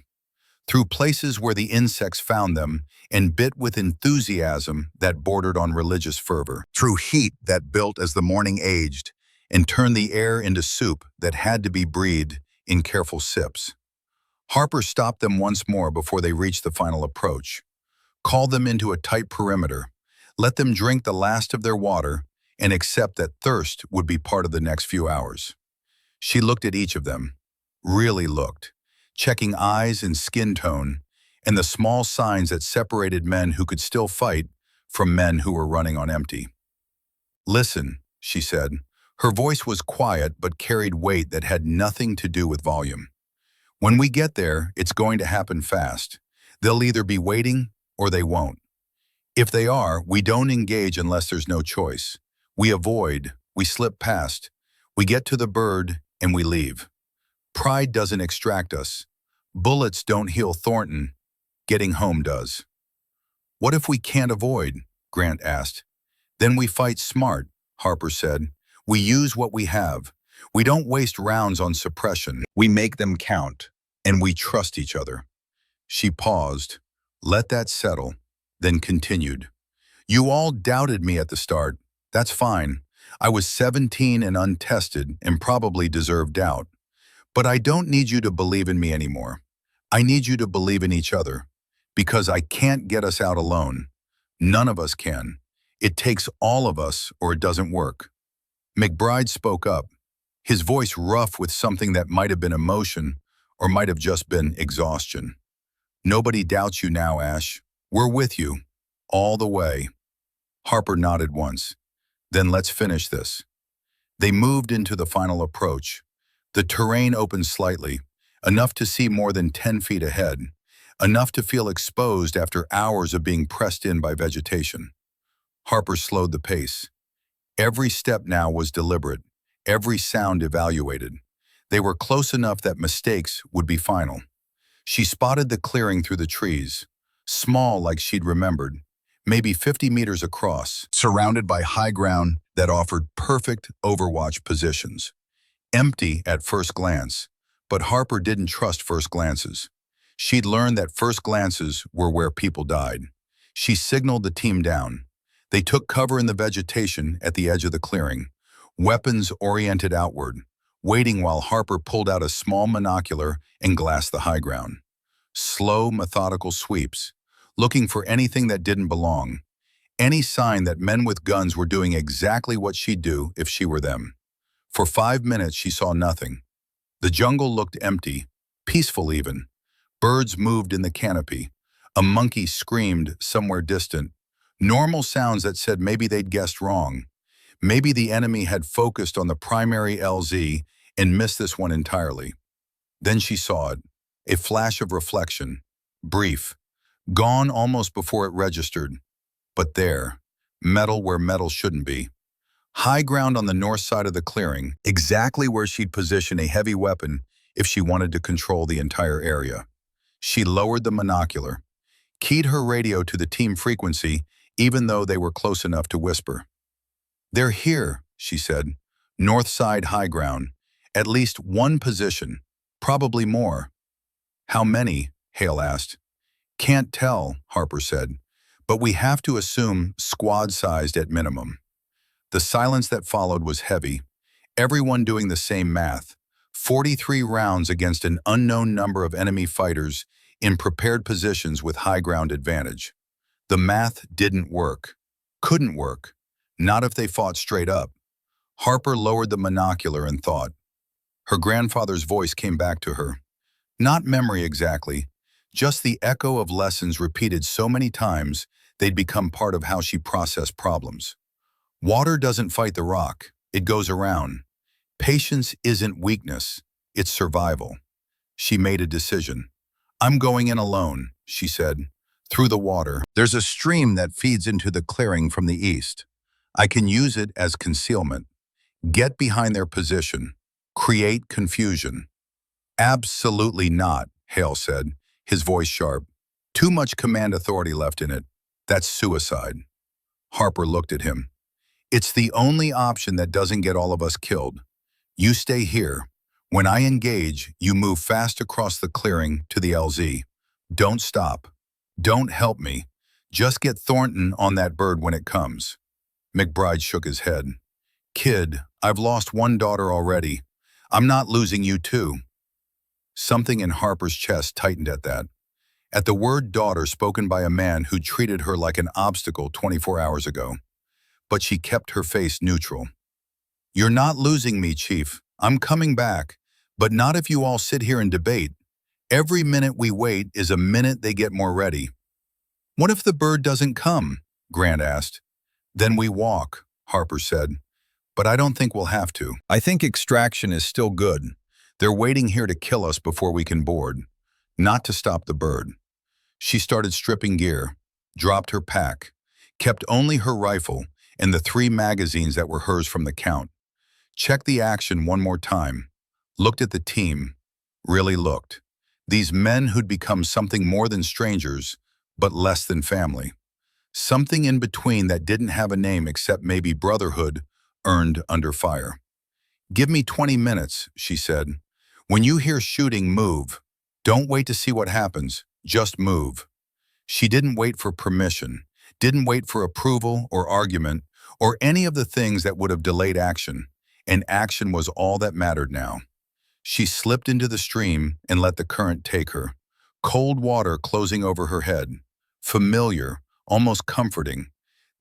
Through places where the insects found them and bit with enthusiasm that bordered on religious fervor. Through heat that built as the morning aged and turned the air into soup that had to be breathed in careful sips. Harper stopped them once more before they reached the final approach. Called them into a tight perimeter, let them drink the last of their water, and accept that thirst would be part of the next few hours. She looked at each of them, really looked, checking eyes and skin tone, and the small signs that separated men who could still fight from men who were running on empty. "Listen," she said. Her voice was quiet but carried weight that had nothing to do with volume. "When we get there, it's going to happen fast. They'll either be waiting or they won't. If they are, we don't engage unless there's no choice. We avoid, we slip past, we get to the bird, and we leave. Pride doesn't extract us. Bullets don't heal Thornton. Getting home does." "What if we can't avoid?" Grant asked. "Then we fight smart," Harper said. "We use what we have. We don't waste rounds on suppression. We make them count, and we trust each other." She paused, let that settle, then continued. "You all doubted me at the start. That's fine. I was 17 and untested and probably deserved doubt. But I don't need you to believe in me anymore. I need you to believe in each other. Because I can't get us out alone. None of us can. It takes all of us or it doesn't work." McBride spoke up, his voice rough with something that might have been emotion or might have just been exhaustion. "Nobody doubts you now, Ash. We're with you. All the way." Harper nodded once. "Then let's finish this." They moved into the final approach. The terrain opened slightly, enough to see more than 10 feet ahead, enough to feel exposed after hours of being pressed in by vegetation. Harper slowed the pace. Every step now was deliberate, every sound evaluated. They were close enough that mistakes would be final. She spotted the clearing through the trees, small like she'd remembered, maybe 50 meters across, surrounded by high ground that offered perfect overwatch positions. Empty at first glance, but Harper didn't trust first glances. She'd learned that first glances were where people died. She signaled the team down. They took cover in the vegetation at the edge of the clearing, weapons oriented outward, waiting while Harper pulled out a small monocular and glassed the high ground. Slow, methodical sweeps, looking for anything that didn't belong, any sign that men with guns were doing exactly what she'd do if she were them. For 5 minutes she saw nothing. The jungle looked empty, peaceful even. Birds moved in the canopy. A monkey screamed somewhere distant. Normal sounds that said maybe they'd guessed wrong. Maybe the enemy had focused on the primary LZ and missed this one entirely. Then she saw it, a flash of reflection, brief, gone almost before it registered. But there, metal where metal shouldn't be. High ground on the north side of the clearing, exactly where she'd position a heavy weapon if she wanted to control the entire area. She lowered the monocular, keyed her radio to the team frequency, even though they were close enough to whisper. "They're here," she said. "North side high ground. At least one position, probably more." "How many?" Hale asked. "Can't tell," Harper said, "but we have to assume squad-sized at minimum." The silence that followed was heavy, everyone doing the same math. 43 rounds against an unknown number of enemy fighters in prepared positions with high ground advantage. The math didn't work. Couldn't work. Not if they fought straight up. Harper lowered the monocular and thought. Her grandfather's voice came back to her. Not memory exactly, just the echo of lessons repeated so many times they'd become part of how she processed problems. Water doesn't fight the rock, it goes around. Patience isn't weakness, it's survival. She made a decision. "I'm going in alone," she said, "through the water. There's a stream that feeds into the clearing from the east. I can use it as concealment. Get behind their position. Create confusion." "Absolutely not," Hale said, his voice sharp. "Too much command authority left in it. That's suicide." Harper looked at him. "It's the only option that doesn't get all of us killed. You stay here. When I engage, you move fast across the clearing to the LZ. Don't stop. Don't help me. Just get Thornton on that bird when it comes." McBride shook his head. "Kid, I've lost one daughter already. I'm not losing you too." Something in Harper's chest tightened at that. At the word daughter spoken by a man who treated her like an obstacle 24 hours ago. But she kept her face neutral. "You're not losing me, Chief. I'm coming back. But not if you all sit here and debate. Every minute we wait is a minute they get more ready." "What if the bird doesn't come?" Grant asked. "Then we walk," Harper said. "But I don't think we'll have to. I think extraction is still good. They're waiting here to kill us before we can board, not to stop the bird." She started stripping gear, dropped her pack, kept only her rifle and the 3 magazines that were hers from the count. Checked the action one more time, looked at the team, really looked. These men who'd become something more than strangers, but less than family. Something in between that didn't have a name except maybe brotherhood earned under fire. "Give me 20 minutes, she said. "When you hear shooting, move. Don't wait to see what happens, just move." She didn't wait for permission, didn't wait for approval or argument, or any of the things that would have delayed action, and action was all that mattered now. She slipped into the stream and let the current take her. Cold water closing over her head. Familiar, almost comforting.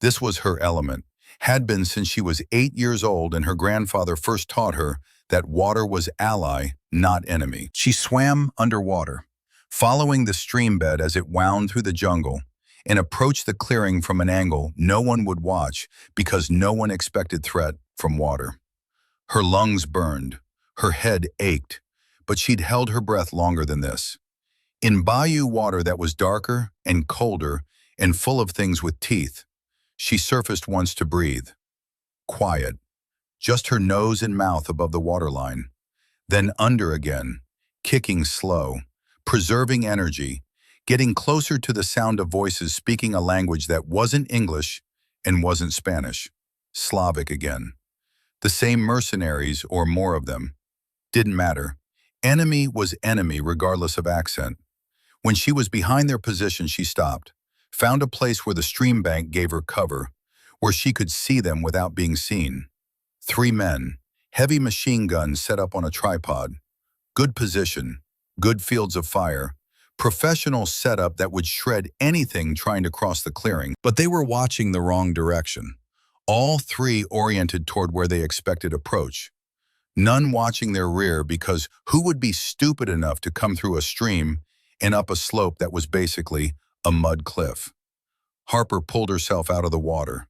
This was her element, had been since she was 8 years old and her grandfather first taught her that water was ally, not enemy. She swam underwater, following the stream bed as it wound through the jungle, and approached the clearing from an angle no one would watch because no one expected threat from water. Her lungs burned, her head ached, but she'd held her breath longer than this. In bayou water that was darker and colder and full of things with teeth, she surfaced once to breathe. Quiet, just her nose and mouth above the waterline. Then under again, kicking slow, preserving energy, getting closer to the sound of voices speaking a language that wasn't English and wasn't Spanish. Slavic again. The same mercenaries, or more of them. Didn't matter. Enemy was enemy regardless of accent. When she was behind their position, she stopped, found a place where the stream bank gave her cover, where she could see them without being seen. 3 men, heavy machine guns set up on a tripod. Good position, good fields of fire, professional setup that would shred anything trying to cross the clearing. But they were watching the wrong direction. All 3 oriented toward where they expected approach. None watching their rear, because who would be stupid enough to come through a stream and up a slope that was basically a mud cliff? Harper pulled herself out of the water,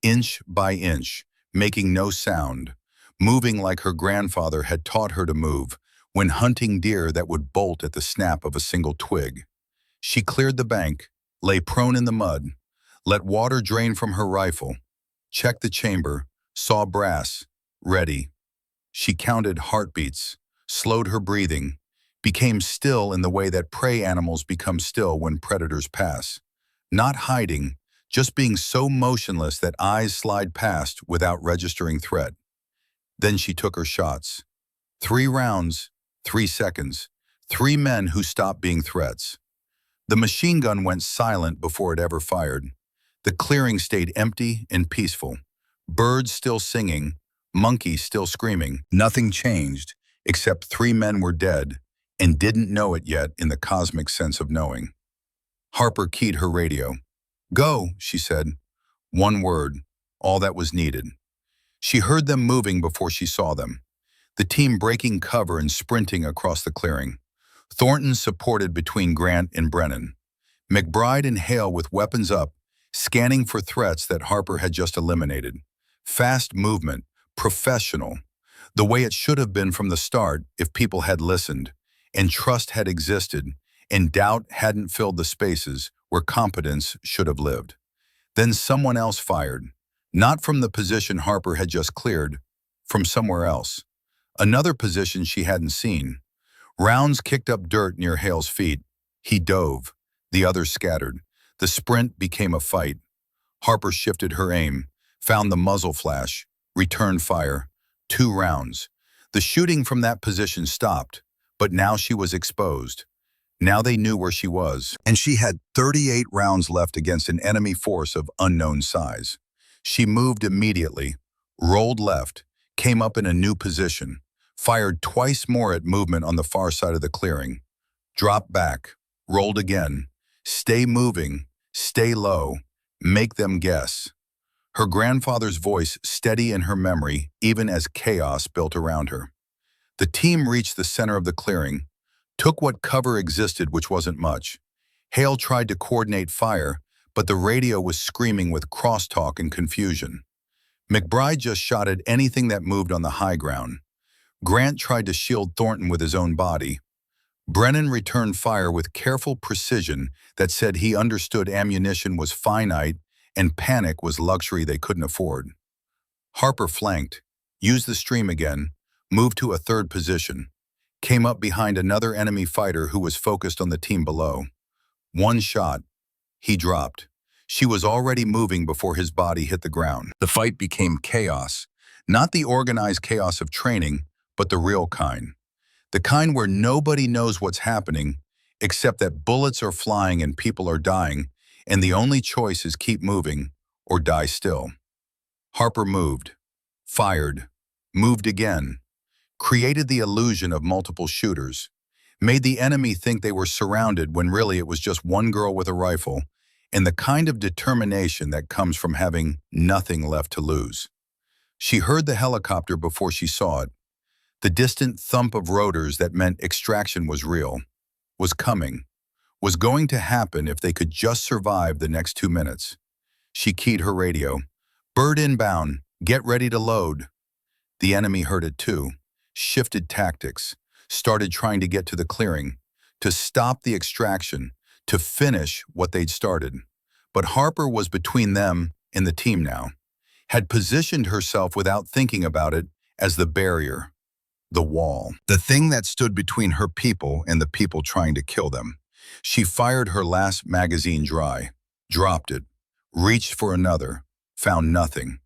inch by inch, making no sound, moving like her grandfather had taught her to move when hunting deer that would bolt at the snap of a single twig. She cleared the bank, lay prone in the mud, let water drain from her rifle, checked the chamber, saw brass, ready. She counted heartbeats, slowed her breathing, became still in the way that prey animals become still when predators pass. Not hiding, just being so motionless that eyes slide past without registering threat. Then she took her shots. 3 rounds, 3 seconds, 3 men who stopped being threats. The machine gun went silent before it ever fired. The clearing stayed empty and peaceful. Birds still singing, monkeys still screaming. Nothing changed, except 3 men were dead and didn't know it yet in the cosmic sense of knowing. Harper keyed her radio. "Go," she said. 1 word, all that was needed. She heard them moving before she saw them. The team breaking cover and sprinting across the clearing. Thornton supported between Grant and Brennan. McBride and Hale with weapons up, scanning for threats that Harper had just eliminated. Fast movement, professional, the way it should have been from the start if people had listened, and trust had existed, and doubt hadn't filled the spaces where competence should have lived. Then someone else fired, not from the position Harper had just cleared, from somewhere else. Another position she hadn't seen. Rounds kicked up dirt near Hale's feet. He dove. The others scattered. The sprint became a fight. Harper shifted her aim, found the muzzle flash, returned fire. 2 rounds. The shooting from that position stopped, but now she was exposed. Now they knew where she was, and she had 38 rounds left against an enemy force of unknown size. She moved immediately, rolled left, came up in a new position, fired twice more at movement on the far side of the clearing, dropped back, rolled again, stay moving, stay low, make them guess. Her grandfather's voice steady in her memory even as chaos built around her. The team reached the center of the clearing, took what cover existed, which wasn't much. Hale tried to coordinate fire, but the radio was screaming with crosstalk and confusion. McBride just shot at anything that moved on the high ground. Grant tried to shield Thornton with his own body. Brennan returned fire with careful precision that said he understood ammunition was finite and panic was luxury they couldn't afford. Harper flanked, used the stream again, moved to a 3rd position, came up behind another enemy fighter who was focused on the team below. 1 shot. He dropped. She was already moving before his body hit the ground. The fight became chaos, not the organized chaos of training, but the real kind. The kind where nobody knows what's happening, except that bullets are flying and people are dying, and the only choice is keep moving or die still. Harper moved, fired, moved again, created the illusion of multiple shooters, made the enemy think they were surrounded when really it was just 1 girl with a rifle, and the kind of determination that comes from having nothing left to lose. She heard the helicopter before she saw it, the distant thump of rotors that meant extraction was real, was coming, was going to happen if they could just survive the next 2 minutes. She keyed her radio. "Bird inbound, get ready to load." The enemy heard it too, shifted tactics, started trying to get to the clearing, to stop the extraction, to finish what they'd started. But Harper was between them and the team now, had positioned herself without thinking about it as the barrier. the wall. The thing that stood between her people and the people trying to kill them. She fired her last magazine dry, dropped it, reached for another, found nothing.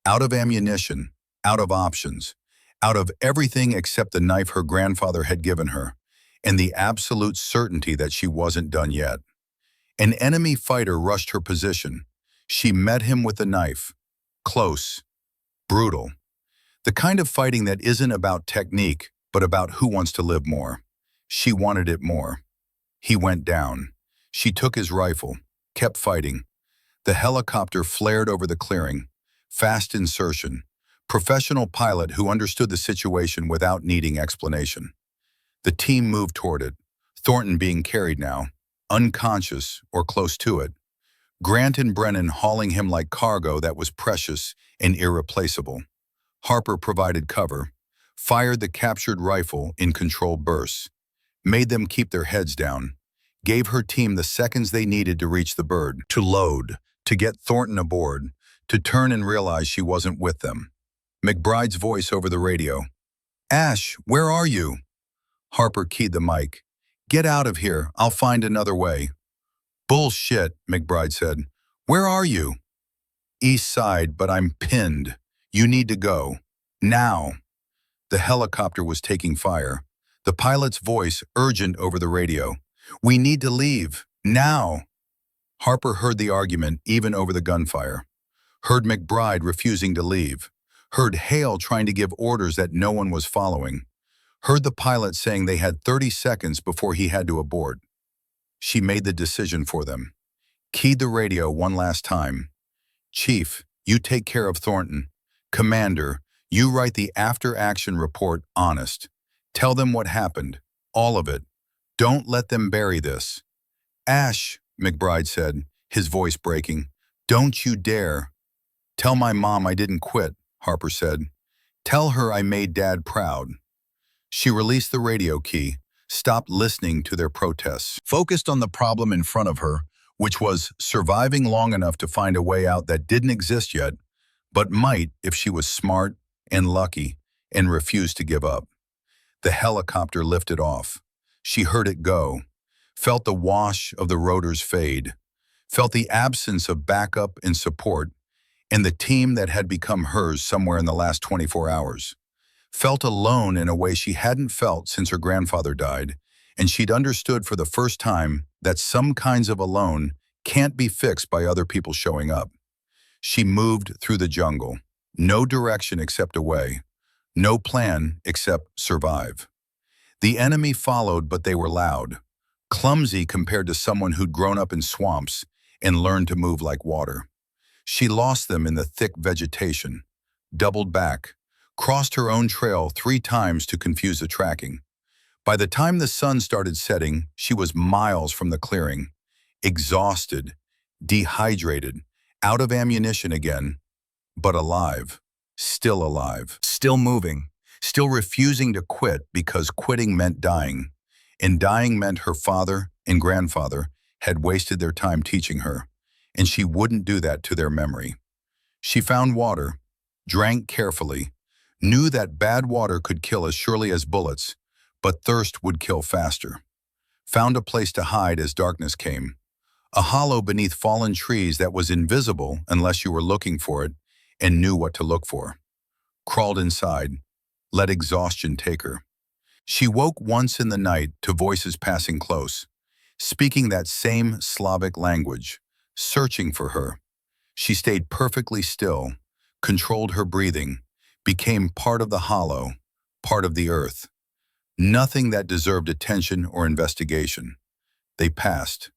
Out of ammunition, out of options, out of everything except the knife her grandfather had given her, and the absolute certainty that she wasn't done yet. An enemy fighter rushed her position. She met him with the knife. Close, brutal. The kind of fighting that isn't about technique, but about who wants to live more. She wanted it more. He went down. She took his rifle, kept fighting. The helicopter flared over the clearing. Fast insertion. Professional pilot who understood the situation without needing explanation. The team moved toward it, Thornton being carried now, unconscious or close to it. Grant and Brennan hauling him like cargo that was precious and irreplaceable. Harper provided cover, fired the captured rifle in controlled bursts, made them keep their heads down, gave her team the seconds they needed to reach the bird, to load, to get Thornton aboard, to turn and realize she wasn't with them. McBride's voice over the radio. "Ash, where are you?" Harper keyed the mic. "Get out of here, I'll find another way." "Bullshit," McBride said. "Where are you?" "East side, but I'm pinned. You need to go. Now." The helicopter was taking fire. The pilot's voice urgent over the radio. "We need to leave. Now." Harper heard the argument even over the gunfire. Heard McBride refusing to leave. Heard Hale trying to give orders that no one was following. Heard the pilot saying they had 30 seconds before he had to abort. She made the decision for them. Keyed the radio one last time. "Chief, you take care of Thornton. Commander, you write the after-action report honest. Tell them what happened. All of it. Don't let them bury this." "Ash," McBride said, his voice breaking. "Don't you dare." "Tell my mom I didn't quit," Harper said. "Tell her I made Dad proud." She released the radio key, stopped listening to their protests, focused on the problem in front of her, which was surviving long enough to find a way out that didn't exist yet, but might if she was smart and lucky and refused to give up. The helicopter lifted off. She heard it go, felt the wash of the rotors fade, felt the absence of backup and support, and the team that had become hers somewhere in the last 24 hours. Felt alone in a way she hadn't felt since her grandfather died, and she'd understood for the first time that some kinds of alone can't be fixed by other people showing up. She moved through the jungle, no direction except away, no plan except survive. The enemy followed, but they were loud, clumsy compared to someone who'd grown up in swamps and learned to move like water. She lost them in the thick vegetation, doubled back, crossed her own trail 3 times to confuse the tracking. By the time the sun started setting, she was miles from the clearing, exhausted, dehydrated, out of ammunition again, but alive, still moving, still refusing to quit because quitting meant dying, and dying meant her father and grandfather had wasted their time teaching her, and she wouldn't do that to their memory. She found water, drank carefully, knew that bad water could kill as surely as bullets, but thirst would kill faster. Found a place to hide as darkness came, a hollow beneath fallen trees that was invisible unless you were looking for it and knew what to look for. Crawled inside, let exhaustion take her. She woke once in the night to voices passing close, speaking that same Slavic language, searching for her. She stayed perfectly still, controlled her breathing, became part of the hollow, part of the earth. Nothing that deserved attention or investigation. They passed.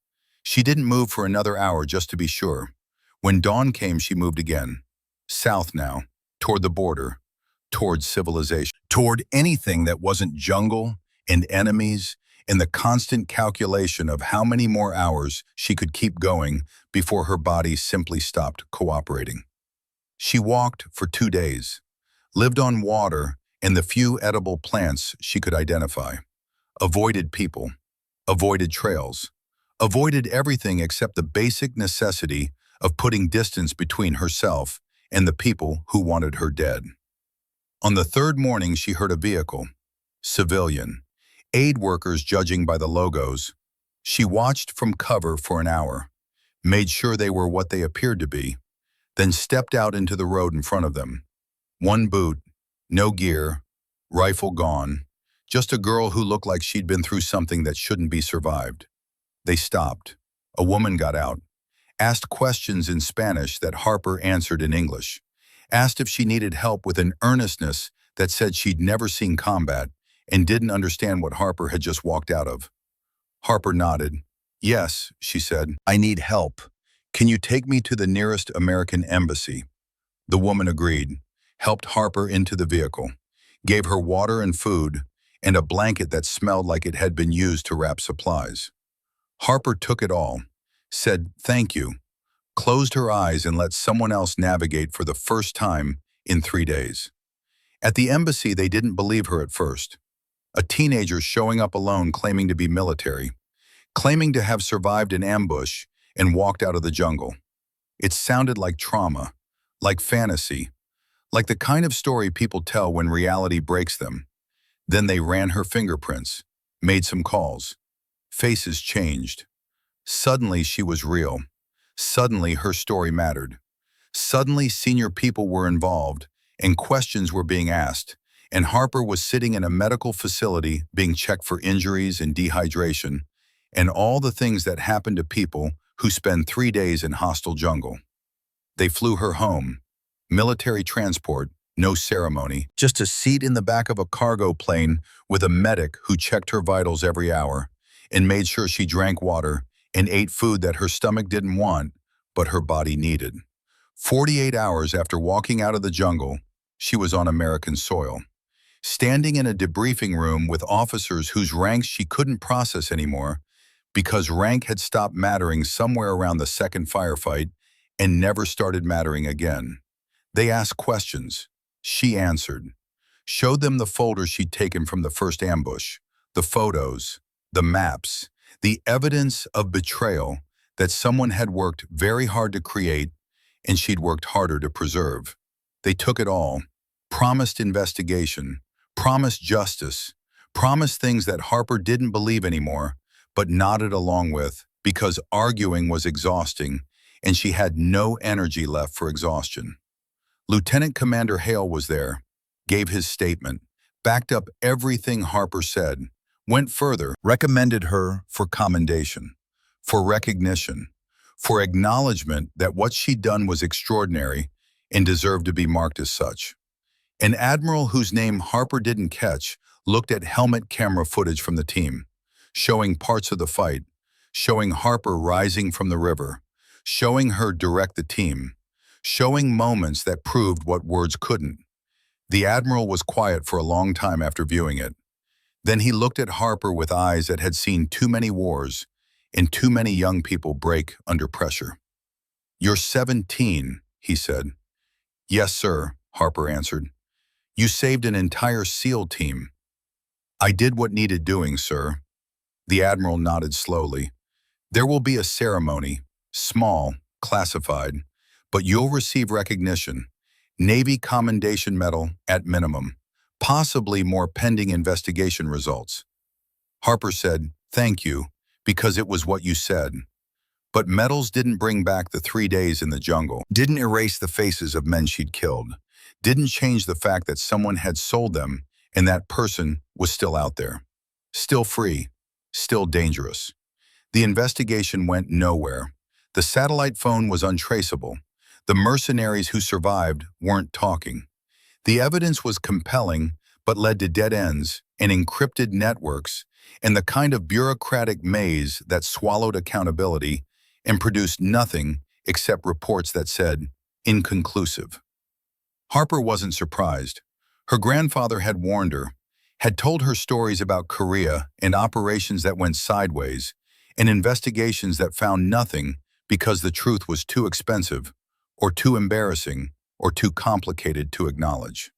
She didn't move for another hour just to be sure. When dawn came, she moved again. South now, toward the border, toward civilization, toward anything that wasn't jungle and enemies and the constant calculation of how many more hours she could keep going before her body simply stopped cooperating. She walked for 2 days, lived on water and the few edible plants she could identify, avoided people, avoided trails, avoided everything except the basic necessity of putting distance between herself and the people who wanted her dead. On the 3rd morning, she heard a vehicle, Civilian. Aid workers judging by the logos. She watched from cover for an hour, made sure they were what they appeared to be, then stepped out into the road in front of them. One boot, no gear, rifle gone, just a girl who looked like she'd been through something that shouldn't be survived. They stopped. A woman got out, asked questions in Spanish that Harper answered in English, asked if she needed help with an earnestness that said she'd never seen combat and didn't understand what Harper had just walked out of. Harper nodded. "Yes," she said, "I need help. Can you take me to the nearest American embassy?" The woman agreed, helped Harper into the vehicle, gave her water and food, and a blanket that smelled like it had been used to wrap supplies. Harper took it all, said thank you, closed her eyes and let someone else navigate for the first time in 3 days. At the embassy, they didn't believe her at first. A teenager showing up alone claiming to be military, claiming to have survived an ambush and walked out of the jungle. It sounded like trauma, like fantasy, like the kind of story people tell when reality breaks them. Then they ran her fingerprints, made some calls. Faces changed. Suddenly she was real. Suddenly her story mattered. Suddenly senior people were involved and questions were being asked, and Harper was sitting in a medical facility being checked for injuries and dehydration, and all the things that happen to people who spend 3 days in hostile jungle. They flew her home. Military transport, no ceremony, just a seat in the back of a cargo plane with a medic who checked her vitals every hour and made sure she drank water and ate food that her stomach didn't want, but her body needed. 48 hours after walking out of the jungle, she was on American soil, standing in a debriefing room with officers whose ranks she couldn't process anymore because rank had stopped mattering somewhere around the second firefight and never started mattering again. They asked questions. She answered. Showed them the folders she'd taken from the first ambush, the photos, the maps, the evidence of betrayal that someone had worked very hard to create and she'd worked harder to preserve. They took it all, promised investigation, promised justice, promised things that Harper didn't believe anymore, but nodded along with because arguing was exhausting and she had no energy left for exhaustion. Lieutenant Commander Hale was there, gave his statement, backed up everything Harper said, went further, recommended her for commendation, for recognition, for acknowledgement that what she'd done was extraordinary and deserved to be marked as such. An admiral whose name Harper didn't catch looked at helmet camera footage from the team, showing parts of the fight, showing Harper rising from the river, showing her direct the team, showing moments that proved what words couldn't. The admiral was quiet for a long time after viewing it. Then he looked at Harper with eyes that had seen too many wars and too many young people break under pressure. "You're 17, he said. "Yes, sir," Harper answered. "You saved an entire SEAL team." "I did what needed doing, sir." The admiral nodded slowly. "There will be a ceremony, small, classified, but you'll receive recognition, Navy Commendation Medal at minimum, possibly more pending investigation results." Harper said, "Thank you, because it was what you said." But medals didn't bring back the 3 days in the jungle, didn't erase the faces of men she'd killed, didn't change the fact that someone had sold them and that person was still out there, still free, still dangerous. The investigation went nowhere. The satellite phone was untraceable. The mercenaries who survived weren't talking. The evidence was compelling, but led to dead ends and encrypted networks and the kind of bureaucratic maze that swallowed accountability and produced nothing except reports that said, inconclusive. Harper wasn't surprised. Her grandfather had warned her, had told her stories about Korea and operations that went sideways, and investigations that found nothing because the truth was too expensive, or too embarrassing, or too complicated to acknowledge.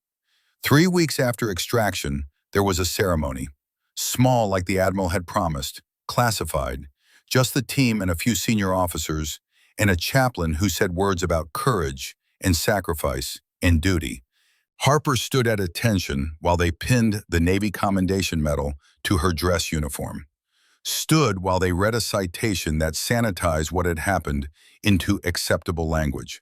3 weeks after extraction, there was a ceremony. Small like the admiral had promised, classified, just the team and a few senior officers, and a chaplain who said words about courage and sacrifice and duty. Harper stood at attention while they pinned the Navy Commendation Medal to her dress uniform, stood while they read a citation that sanitized what had happened into acceptable language,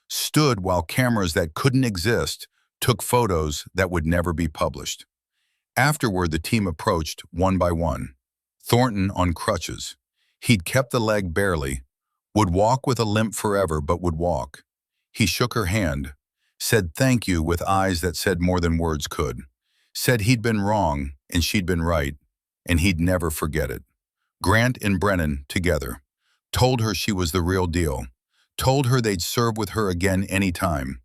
stood while cameras that couldn't exist took photos that would never be published. Afterward, the team approached one by one. Thornton on crutches. He'd kept the leg barely, would walk with a limp forever but would walk. He shook her hand, said thank you with eyes that said more than words could, said he'd been wrong and she'd been right, and he'd never forget it. Grant and Brennan, together, told her she was the real deal, told her they'd serve with her again anytime,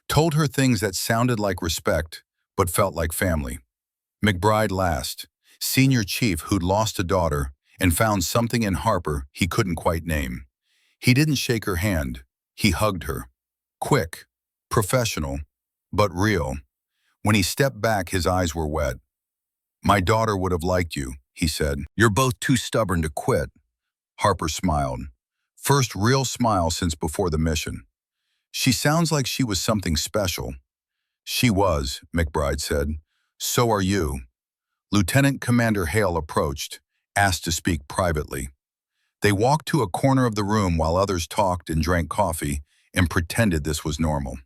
told her things that sounded like respect but felt like family. McBride last, senior chief who'd lost a daughter and found something in Harper he couldn't quite name. He didn't shake her hand, he hugged her. Quick, professional, but real. When he stepped back, his eyes were wet. My daughter would have liked you, he said. You're both too stubborn to quit. Harper smiled. First real smile since before the mission. She sounds like she was something special. She was, McBride said. So are you. Lieutenant Commander Hale approached, asked to speak privately. They walked to a corner of the room while others talked and drank coffee and pretended this was normal.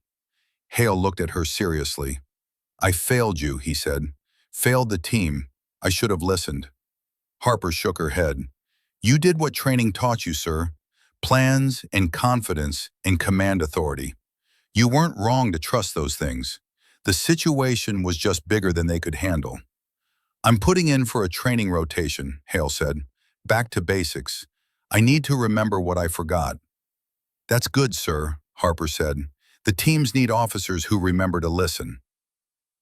Hale looked at her seriously. I failed you, he said. Failed the team. I should have listened. Harper shook her head. You did what training taught you, sir. Plans and confidence and command authority. You weren't wrong to trust those things. The situation was just bigger than they could handle. I'm putting in for a training rotation, Hale said. Back to basics. I need to remember what I forgot. That's good, sir, Harper said. The teams need officers who remember to listen.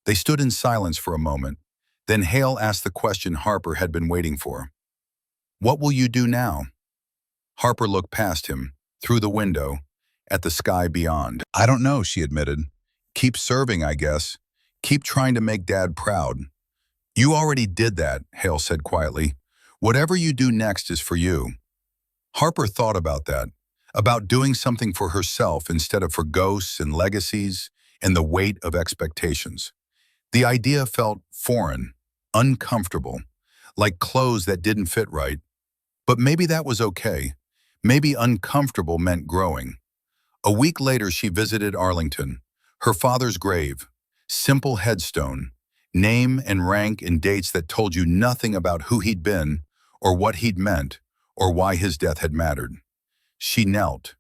They stood in silence for a moment. Then Hale asked the question Harper had been waiting for. What will you do now? Harper looked past him, through the window, at the sky beyond. I don't know, she admitted. Keep serving, I guess. Keep trying to make Dad proud. You already did that, Hale said quietly. Whatever you do next is for you. Harper thought about that, about doing something for herself instead of for ghosts and legacies and the weight of expectations. The idea felt foreign, uncomfortable, like clothes that didn't fit right. But maybe that was okay. Maybe uncomfortable meant growing. A week later, she visited Arlington, her father's grave, simple headstone, name and rank and dates that told you nothing about who he'd been or what he'd meant or why his death had mattered. She knelt,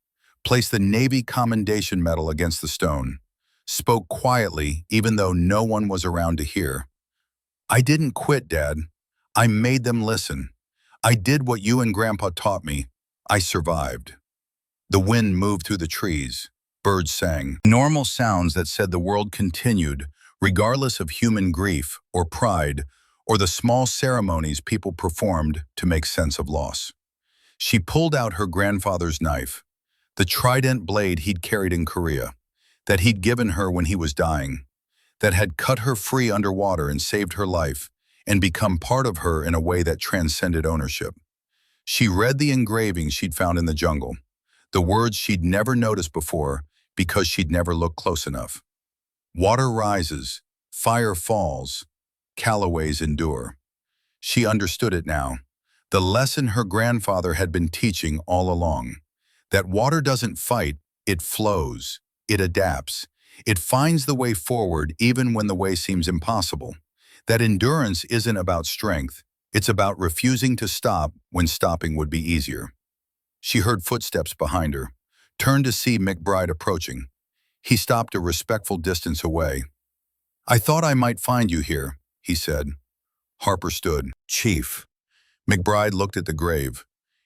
placed the Navy Commendation Medal against the stone, spoke quietly even though no one was around to hear. I didn't quit, Dad. I made them listen. I did what you and Grandpa taught me. I survived. The wind moved through the trees. Birds sang. Normal sounds that said the world continued, regardless of human grief or pride or the small ceremonies people performed to make sense of loss. She pulled out her grandfather's knife, the trident blade he'd carried in Korea, that he'd given her when he was dying, that had cut her free underwater and saved her life and become part of her in a way that transcended ownership. She read the engravings she'd found in the jungle, the words she'd never noticed before because she'd never looked close enough. Water rises, fire falls, Callaways endure. She understood it now, the lesson her grandfather had been teaching all along, that water doesn't fight, it flows, it adapts, it finds the way forward even when the way seems impossible, that endurance isn't about strength, it's about refusing to stop when stopping would be easier. She heard footsteps behind her, turned to see McBride approaching. He stopped a respectful distance away. I thought I might find you here, he said. Harper stood. Chief. McBride looked at the grave,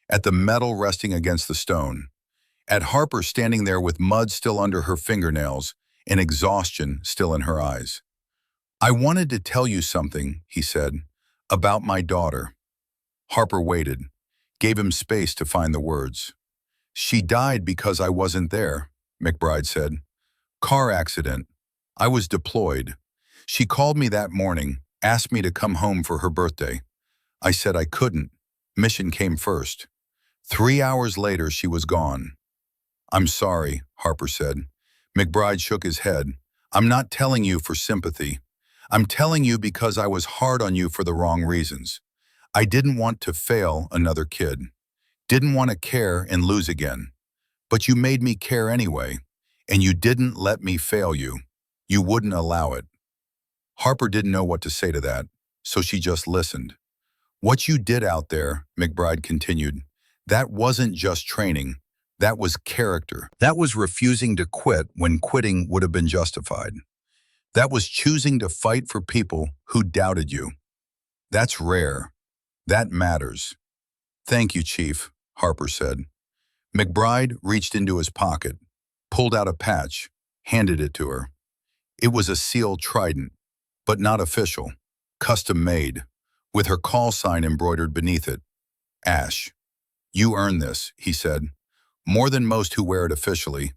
at the metal resting against the stone, at Harper standing there with mud still under her fingernails and exhaustion still in her eyes. I wanted to tell you something, he said, about my daughter. Harper waited, gave him space to find the words. She died because I wasn't there, McBride said. Car accident. I was deployed. She called me that morning, asked me to come home for her birthday. I said I couldn't. Mission came first. 3 hours later, she was gone. I'm sorry, Harper said. McBride shook his head. I'm not telling you for sympathy. I'm telling you because I was hard on you for the wrong reasons. I didn't want to fail another kid. Didn't want to care and lose again. But you made me care anyway, and you didn't let me fail you. You wouldn't allow it. Harper didn't know what to say to that, so she just listened. What you did out there, McBride continued, that wasn't just training. That was character. That was refusing to quit when quitting would have been justified. That was choosing to fight for people who doubted you. That's rare. That matters. Thank you, Chief, Harper said. McBride reached into his pocket, pulled out a patch, handed it to her. It was a SEAL trident, but not official, custom made, with her call sign embroidered beneath it. Ash. You earned this, he said. More than most who wear it officially.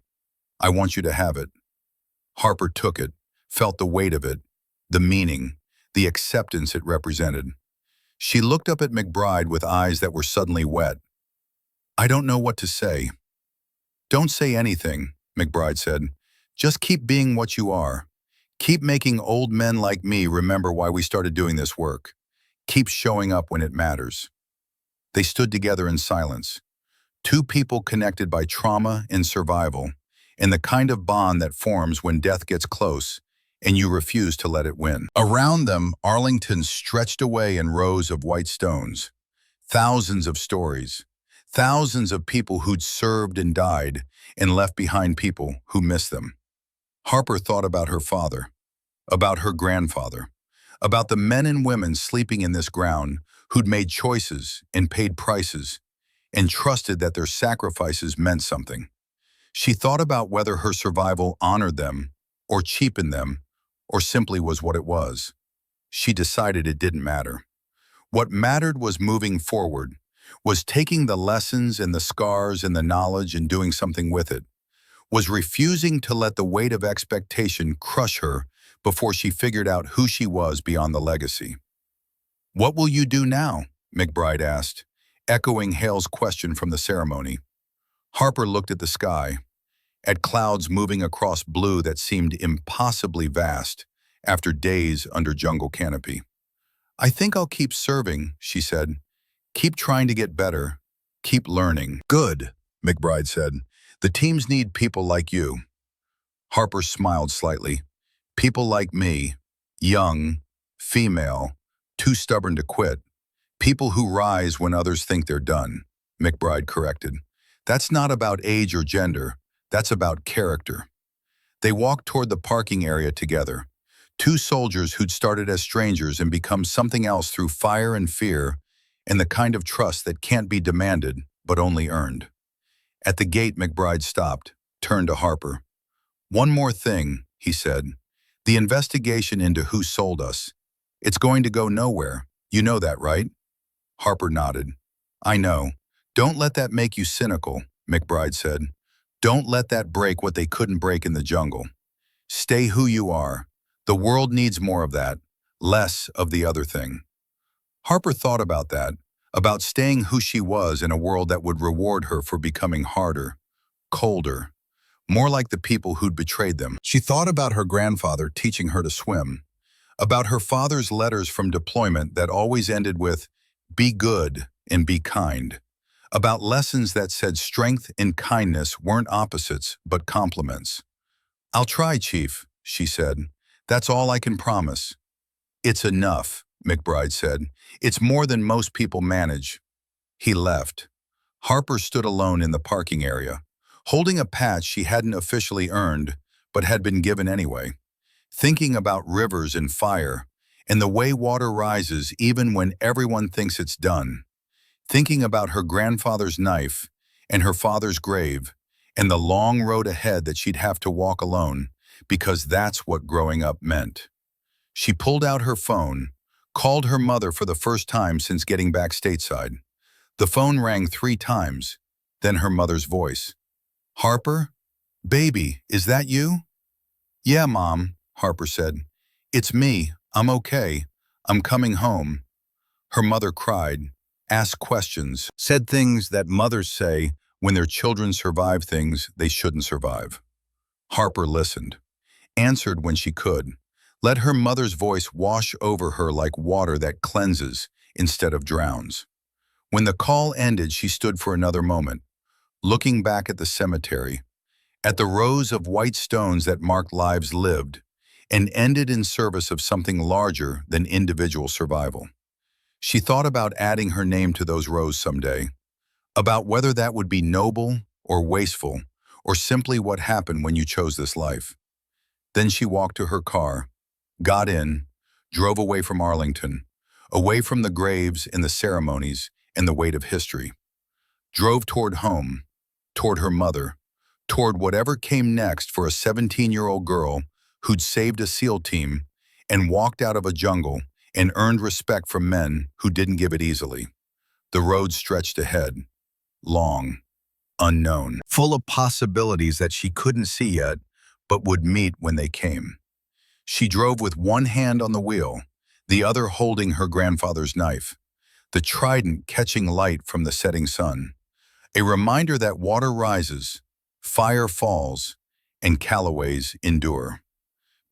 I want you to have it. Harper took it, felt the weight of it, the meaning, the acceptance it represented. She looked up at McBride with eyes that were suddenly wet. I don't know what to say. Don't say anything, McBride said. Just keep being what you are. Keep making old men like me remember why we started doing this work. Keep showing up when it matters. They stood together in silence. Two people connected by trauma and survival, and the kind of bond that forms when death gets close and you refuse to let it win. Around them, Arlington stretched away in rows of white stones. Thousands of stories. Thousands of people who'd served and died and left behind people who missed them. Harper thought about her father, about her grandfather, about the men and women sleeping in this ground who'd made choices and paid prices and trusted that their sacrifices meant something. She thought about whether her survival honored them or cheapened them or simply was what it was. She decided it didn't matter. What mattered was moving forward, was taking the lessons and the scars and the knowledge and doing something with it, was refusing to let the weight of expectation crush her before she figured out who she was beyond the legacy. What will you do now? McBride asked, echoing Hale's question from the ceremony. Harper looked at the sky, at clouds moving across blue that seemed impossibly vast after days under jungle canopy. I think I'll keep serving, she said. Keep trying to get better. Keep learning. Good, McBride said. The teams need people like you. Harper smiled slightly. People like me, young, female, too stubborn to quit. People who rise when others think they're done, McBride corrected. That's not about age or gender. That's about character. They walked toward the parking area together. Two soldiers who'd started as strangers and become something else through fire and fear and the kind of trust that can't be demanded but only earned. At the gate, McBride stopped, turned to Harper. One more thing, he said. The investigation into who sold us. It's going to go nowhere. You know that, right? Harper nodded. I know. Don't let that make you cynical, McBride said. Don't let that break what they couldn't break in the jungle. Stay who you are. The world needs more of that, less of the other thing. Harper thought about that, about staying who she was in a world that would reward her for becoming harder, colder, more like the people who'd betrayed them. She thought about her grandfather teaching her to swim, about her father's letters from deployment that always ended with, be good and be kind, about lessons that said strength and kindness weren't opposites but complements. I'll try, Chief, she said. That's all I can promise. It's enough, McBride said. It's more than most people manage. He left. Harper stood alone in the parking area, holding a patch she hadn't officially earned, but had been given anyway, thinking about rivers and fire, and the way water rises even when everyone thinks it's done, thinking about her grandfather's knife and her father's grave, and the long road ahead that she'd have to walk alone, because that's what growing up meant. She pulled out her phone, called her mother for the first time since getting back stateside. The phone rang 3 times, then her mother's voice. Harper? Baby, is that you? Yeah, Mom, Harper said. It's me. I'm okay. I'm coming home. Her mother cried, asked questions, said things that mothers say when their children survive things they shouldn't survive. Harper listened. answered when she could. Let her mother's voice wash over her like water that cleanses instead of drowns. When the call ended, she stood for another moment, looking back at the cemetery, at the rows of white stones that marked lives lived and ended in service of something larger than individual survival. She thought about adding her name to those rows someday, about whether that would be noble or wasteful, or simply what happened when you chose this life. Then she walked to her car, got in, drove away from Arlington, away from the graves and the ceremonies and the weight of history, drove toward home, toward her mother, toward whatever came next for a 17-year-old girl who'd saved a SEAL team and walked out of a jungle and earned respect from men who didn't give it easily. The road stretched ahead, long, unknown, full of possibilities that she couldn't see yet, but would meet when they came. She drove with one hand on the wheel, the other holding her grandfather's knife, the trident catching light from the setting sun, a reminder that water rises, fire falls, and Callaways endure.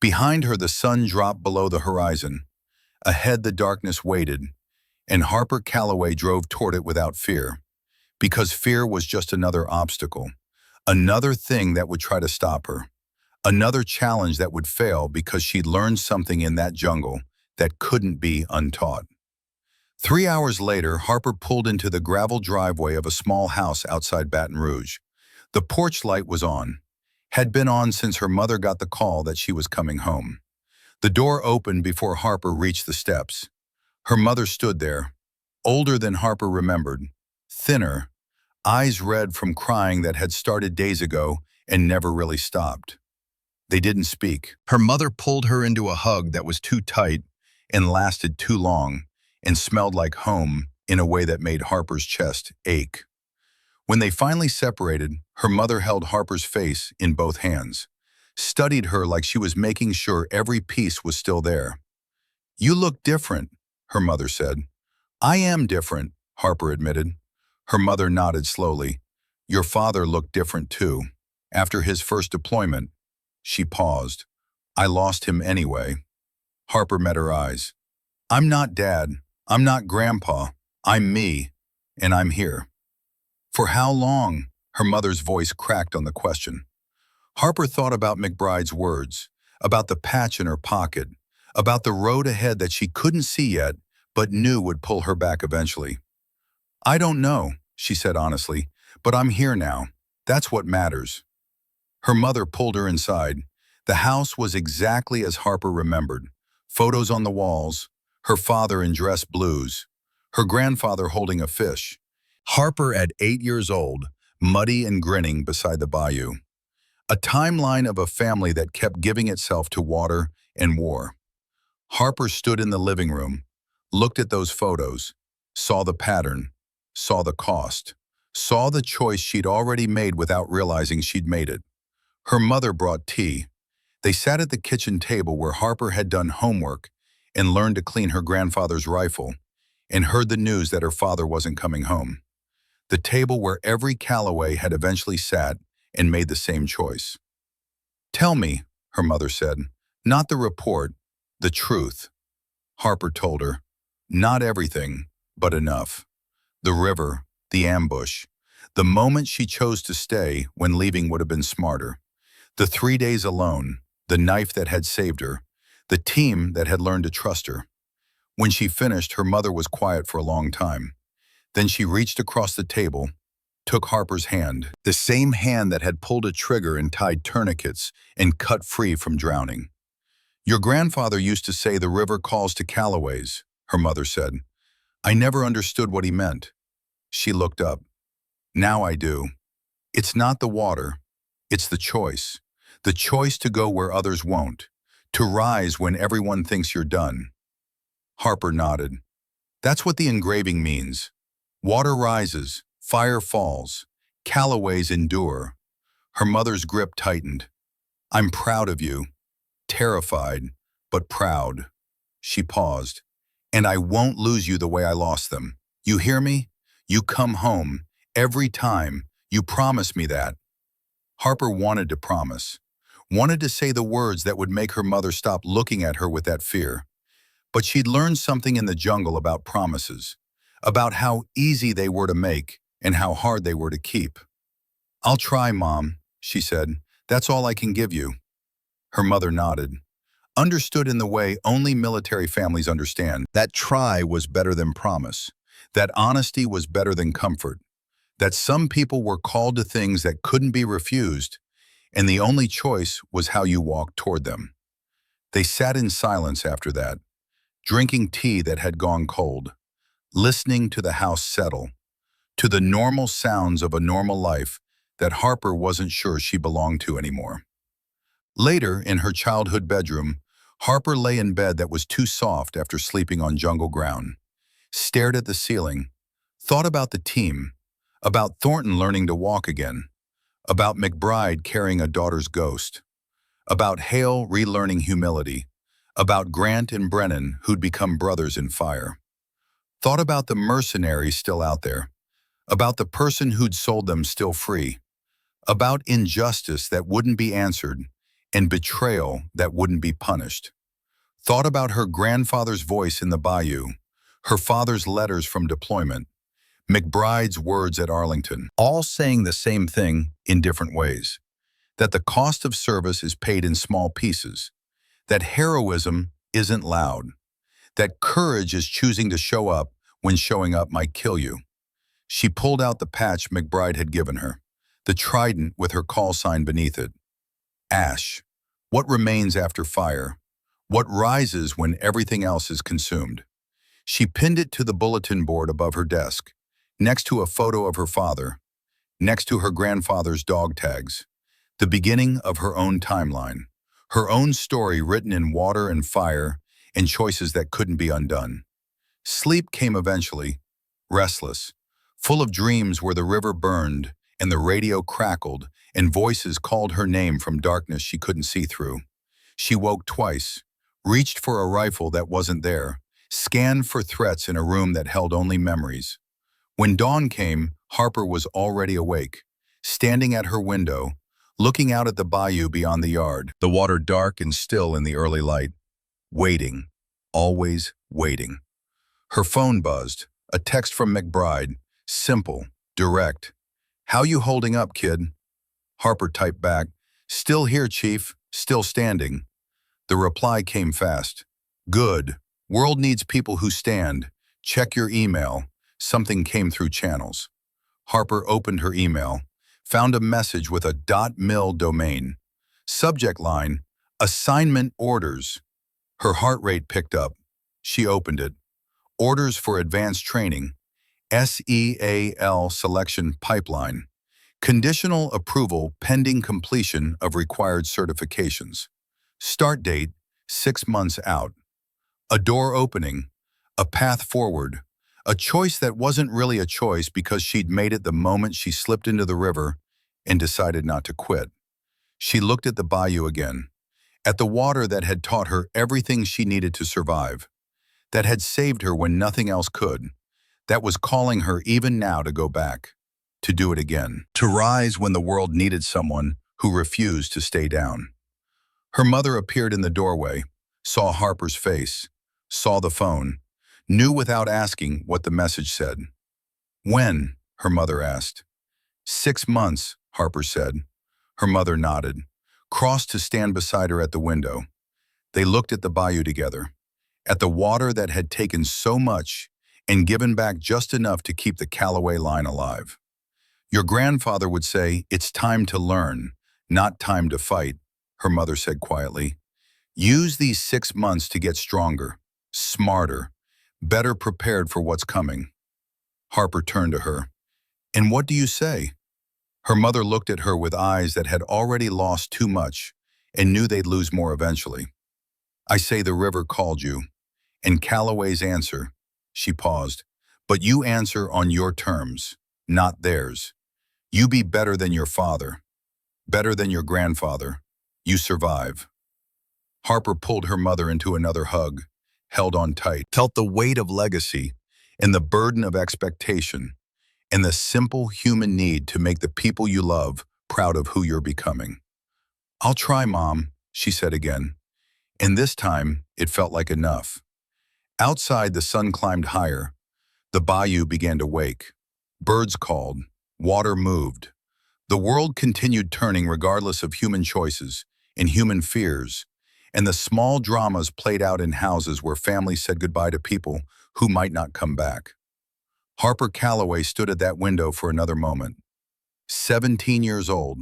Behind her, the sun dropped below the horizon. Ahead, the darkness waited, and Harper Callaway drove toward it without fear, because fear was just another obstacle, another thing that would try to stop her, another challenge that would fail because she'd learned something in that jungle that couldn't be untaught. 3 hours later, Harper pulled into the gravel driveway of a small house outside Baton Rouge. The porch light was on, had been on since her mother got the call that she was coming home. The door opened before Harper reached the steps. Her mother stood there, older than Harper remembered, thinner, eyes red from crying that had started days ago and never really stopped. They didn't speak. Her mother pulled her into a hug that was too tight and lasted too long and smelled like home in a way that made Harper's chest ache. When they finally separated, her mother held Harper's face in both hands, studied her like she was making sure every piece was still there. "You look different," her mother said. "I am different," Harper admitted. Her mother nodded slowly. "Your father looked different too. After his first deployment." She paused. "I lost him anyway." Harper met her eyes. "I'm not Dad. I'm not Grandpa. I'm me, and I'm here." "For how long?" Her mother's voice cracked on the question. Harper thought about McBride's words, about the patch in her pocket, about the road ahead that she couldn't see yet, but knew would pull her back eventually. "I don't know," she said honestly, "but I'm here now. That's what matters." Her mother pulled her inside. The house was exactly as Harper remembered. Photos on the walls, her father in dress blues, her grandfather holding a fish. Harper at 8 years old, muddy and grinning beside the bayou. A timeline of a family that kept giving itself to water and war. Harper stood in the living room, looked at those photos, saw the pattern, saw the cost, saw the choice she'd already made without realizing she'd made it. Her mother brought tea. They sat at the kitchen table where Harper had done homework and learned to clean her grandfather's rifle and heard the news that her father wasn't coming home. The table where every Callaway had eventually sat and made the same choice. "Tell me," her mother said, "not the report, the truth." Harper told her, "Not everything, but enough. The river, the ambush, the moment she chose to stay when leaving would have been smarter. The 3 days alone, the knife that had saved her, the team that had learned to trust her." When she finished, her mother was quiet for a long time. Then she reached across the table, took Harper's hand, the same hand that had pulled a trigger and tied tourniquets and cut free from drowning. "Your grandfather used to say the river calls to Callaways," her mother said. "I never understood what he meant." She looked up. "Now I do. It's not the water, it's the choice. The choice to go where others won't, to rise when everyone thinks you're done." Harper nodded. "That's what the engraving means. Water rises, fire falls, Callaways endure." Her mother's grip tightened. "I'm proud of you. Terrified, but proud." She paused. "And I won't lose you the way I lost them. You hear me? You come home. Every time. You promise me that." Harper wanted to promise. wanted to say the words that would make her mother stop looking at her with that fear. But she'd learned something in the jungle about promises, about how easy they were to make and how hard they were to keep. "I'll try, Mom," she said. "That's all I can give you." Her mother nodded, understood in the way only military families understand. That try was better than promise. That honesty was better than comfort. That some people were called to things that couldn't be refused, and the only choice was how you walked toward them. They sat in silence after that, drinking tea that had gone cold, listening to the house settle, to the normal sounds of a normal life that Harper wasn't sure she belonged to anymore. Later, in her childhood bedroom, Harper lay in bed that was too soft after sleeping on jungle ground, stared at the ceiling, thought about the team, about Thornton learning to walk again, about McBride carrying a daughter's ghost, about Hale relearning humility, about Grant and Brennan who'd become brothers in fire. Thought about the mercenaries still out there, about the person who'd sold them still free, about injustice that wouldn't be answered and betrayal that wouldn't be punished. Thought about her grandfather's voice in the bayou, her father's letters from deployment, McBride's words at Arlington, all saying the same thing in different ways. That the cost of service is paid in small pieces, that heroism isn't loud, that courage is choosing to show up when showing up might kill you. She pulled out the patch McBride had given her, the trident with her call sign beneath it. Ash, what remains after fire? What rises when everything else is consumed? She pinned it to the bulletin board above her desk, next to a photo of her father, next to her grandfather's dog tags, the beginning of her own timeline, her own story written in water and fire and choices that couldn't be undone. Sleep came eventually, restless, full of dreams where the river burned and the radio crackled and voices called her name from darkness she couldn't see through. She woke twice, reached for a rifle that wasn't there, scanned for threats in a room that held only memories. When dawn came, Harper was already awake, standing at her window, looking out at the bayou beyond the yard, the water dark and still in the early light, waiting, always waiting. Her phone buzzed, a text from McBride, simple, direct. "How you holding up, kid?" Harper typed back, "Still here, Chief, still standing." The reply came fast. "Good. World needs people who stand. Check your email." Something came through channels. Harper opened her email, found a message with a .mil domain. Subject line, "Assignment orders." Her heart rate picked up. She opened it. Orders for advanced training. SEAL selection pipeline. Conditional approval pending completion of required certifications. Start date, 6 months out. A door opening. A path forward. A choice that wasn't really a choice because she'd made it the moment she slipped into the river and decided not to quit. She looked at the bayou again, at the water that had taught her everything she needed to survive, that had saved her when nothing else could, that was calling her even now to go back, to do it again, to rise when the world needed someone who refused to stay down. Her mother appeared in the doorway, saw Harper's face, saw the phone, knew without asking what the message said. "When?" her mother asked. 6 months, Harper said. Her mother nodded, crossed to stand beside her at the window. They looked at the bayou together, at the water that had taken so much and given back just enough to keep the Callaway line alive. "Your grandfather would say, it's time to learn, not time to fight," her mother said quietly. "Use these 6 months to get stronger, smarter, better prepared for what's coming." Harper turned to her. "And what do you say?" Her mother looked at her with eyes that had already lost too much and knew they'd lose more eventually. "I say the river called you, and Callaway's answer," she paused, "but you answer on your terms, not theirs. You be better than your father, better than your grandfather. You survive." Harper pulled her mother into another hug, held on tight, felt the weight of legacy and the burden of expectation and the simple human need to make the people you love proud of who you're becoming. "I'll try, Mom," she said again. And this time, it felt like enough. Outside, the sun climbed higher. The bayou began to wake. Birds called. Water moved. The world continued turning regardless of human choices and human fears, and the small dramas played out in houses where families said goodbye to people who might not come back. Harper Calloway stood at that window for another moment. 17 years old,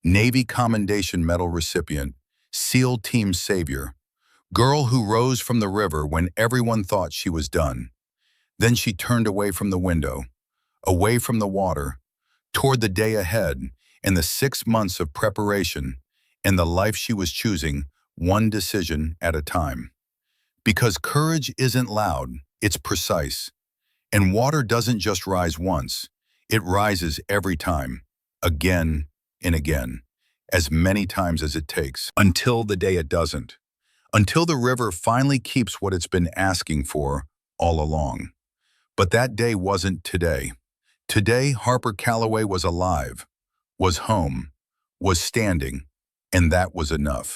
Navy Commendation Medal recipient, SEAL Team savior, girl who rose from the river when everyone thought she was done. Then she turned away from the window, away from the water, toward the day ahead and the 6 months of preparation and the life she was choosing, one decision at a time. Because courage isn't loud, it's precise. And water doesn't just rise once, it rises every time, again and again, as many times as it takes, until the day it doesn't. Until the river finally keeps what it's been asking for all along. But that day wasn't today. Today, Harper Calloway was alive, was home, was standing, and that was enough.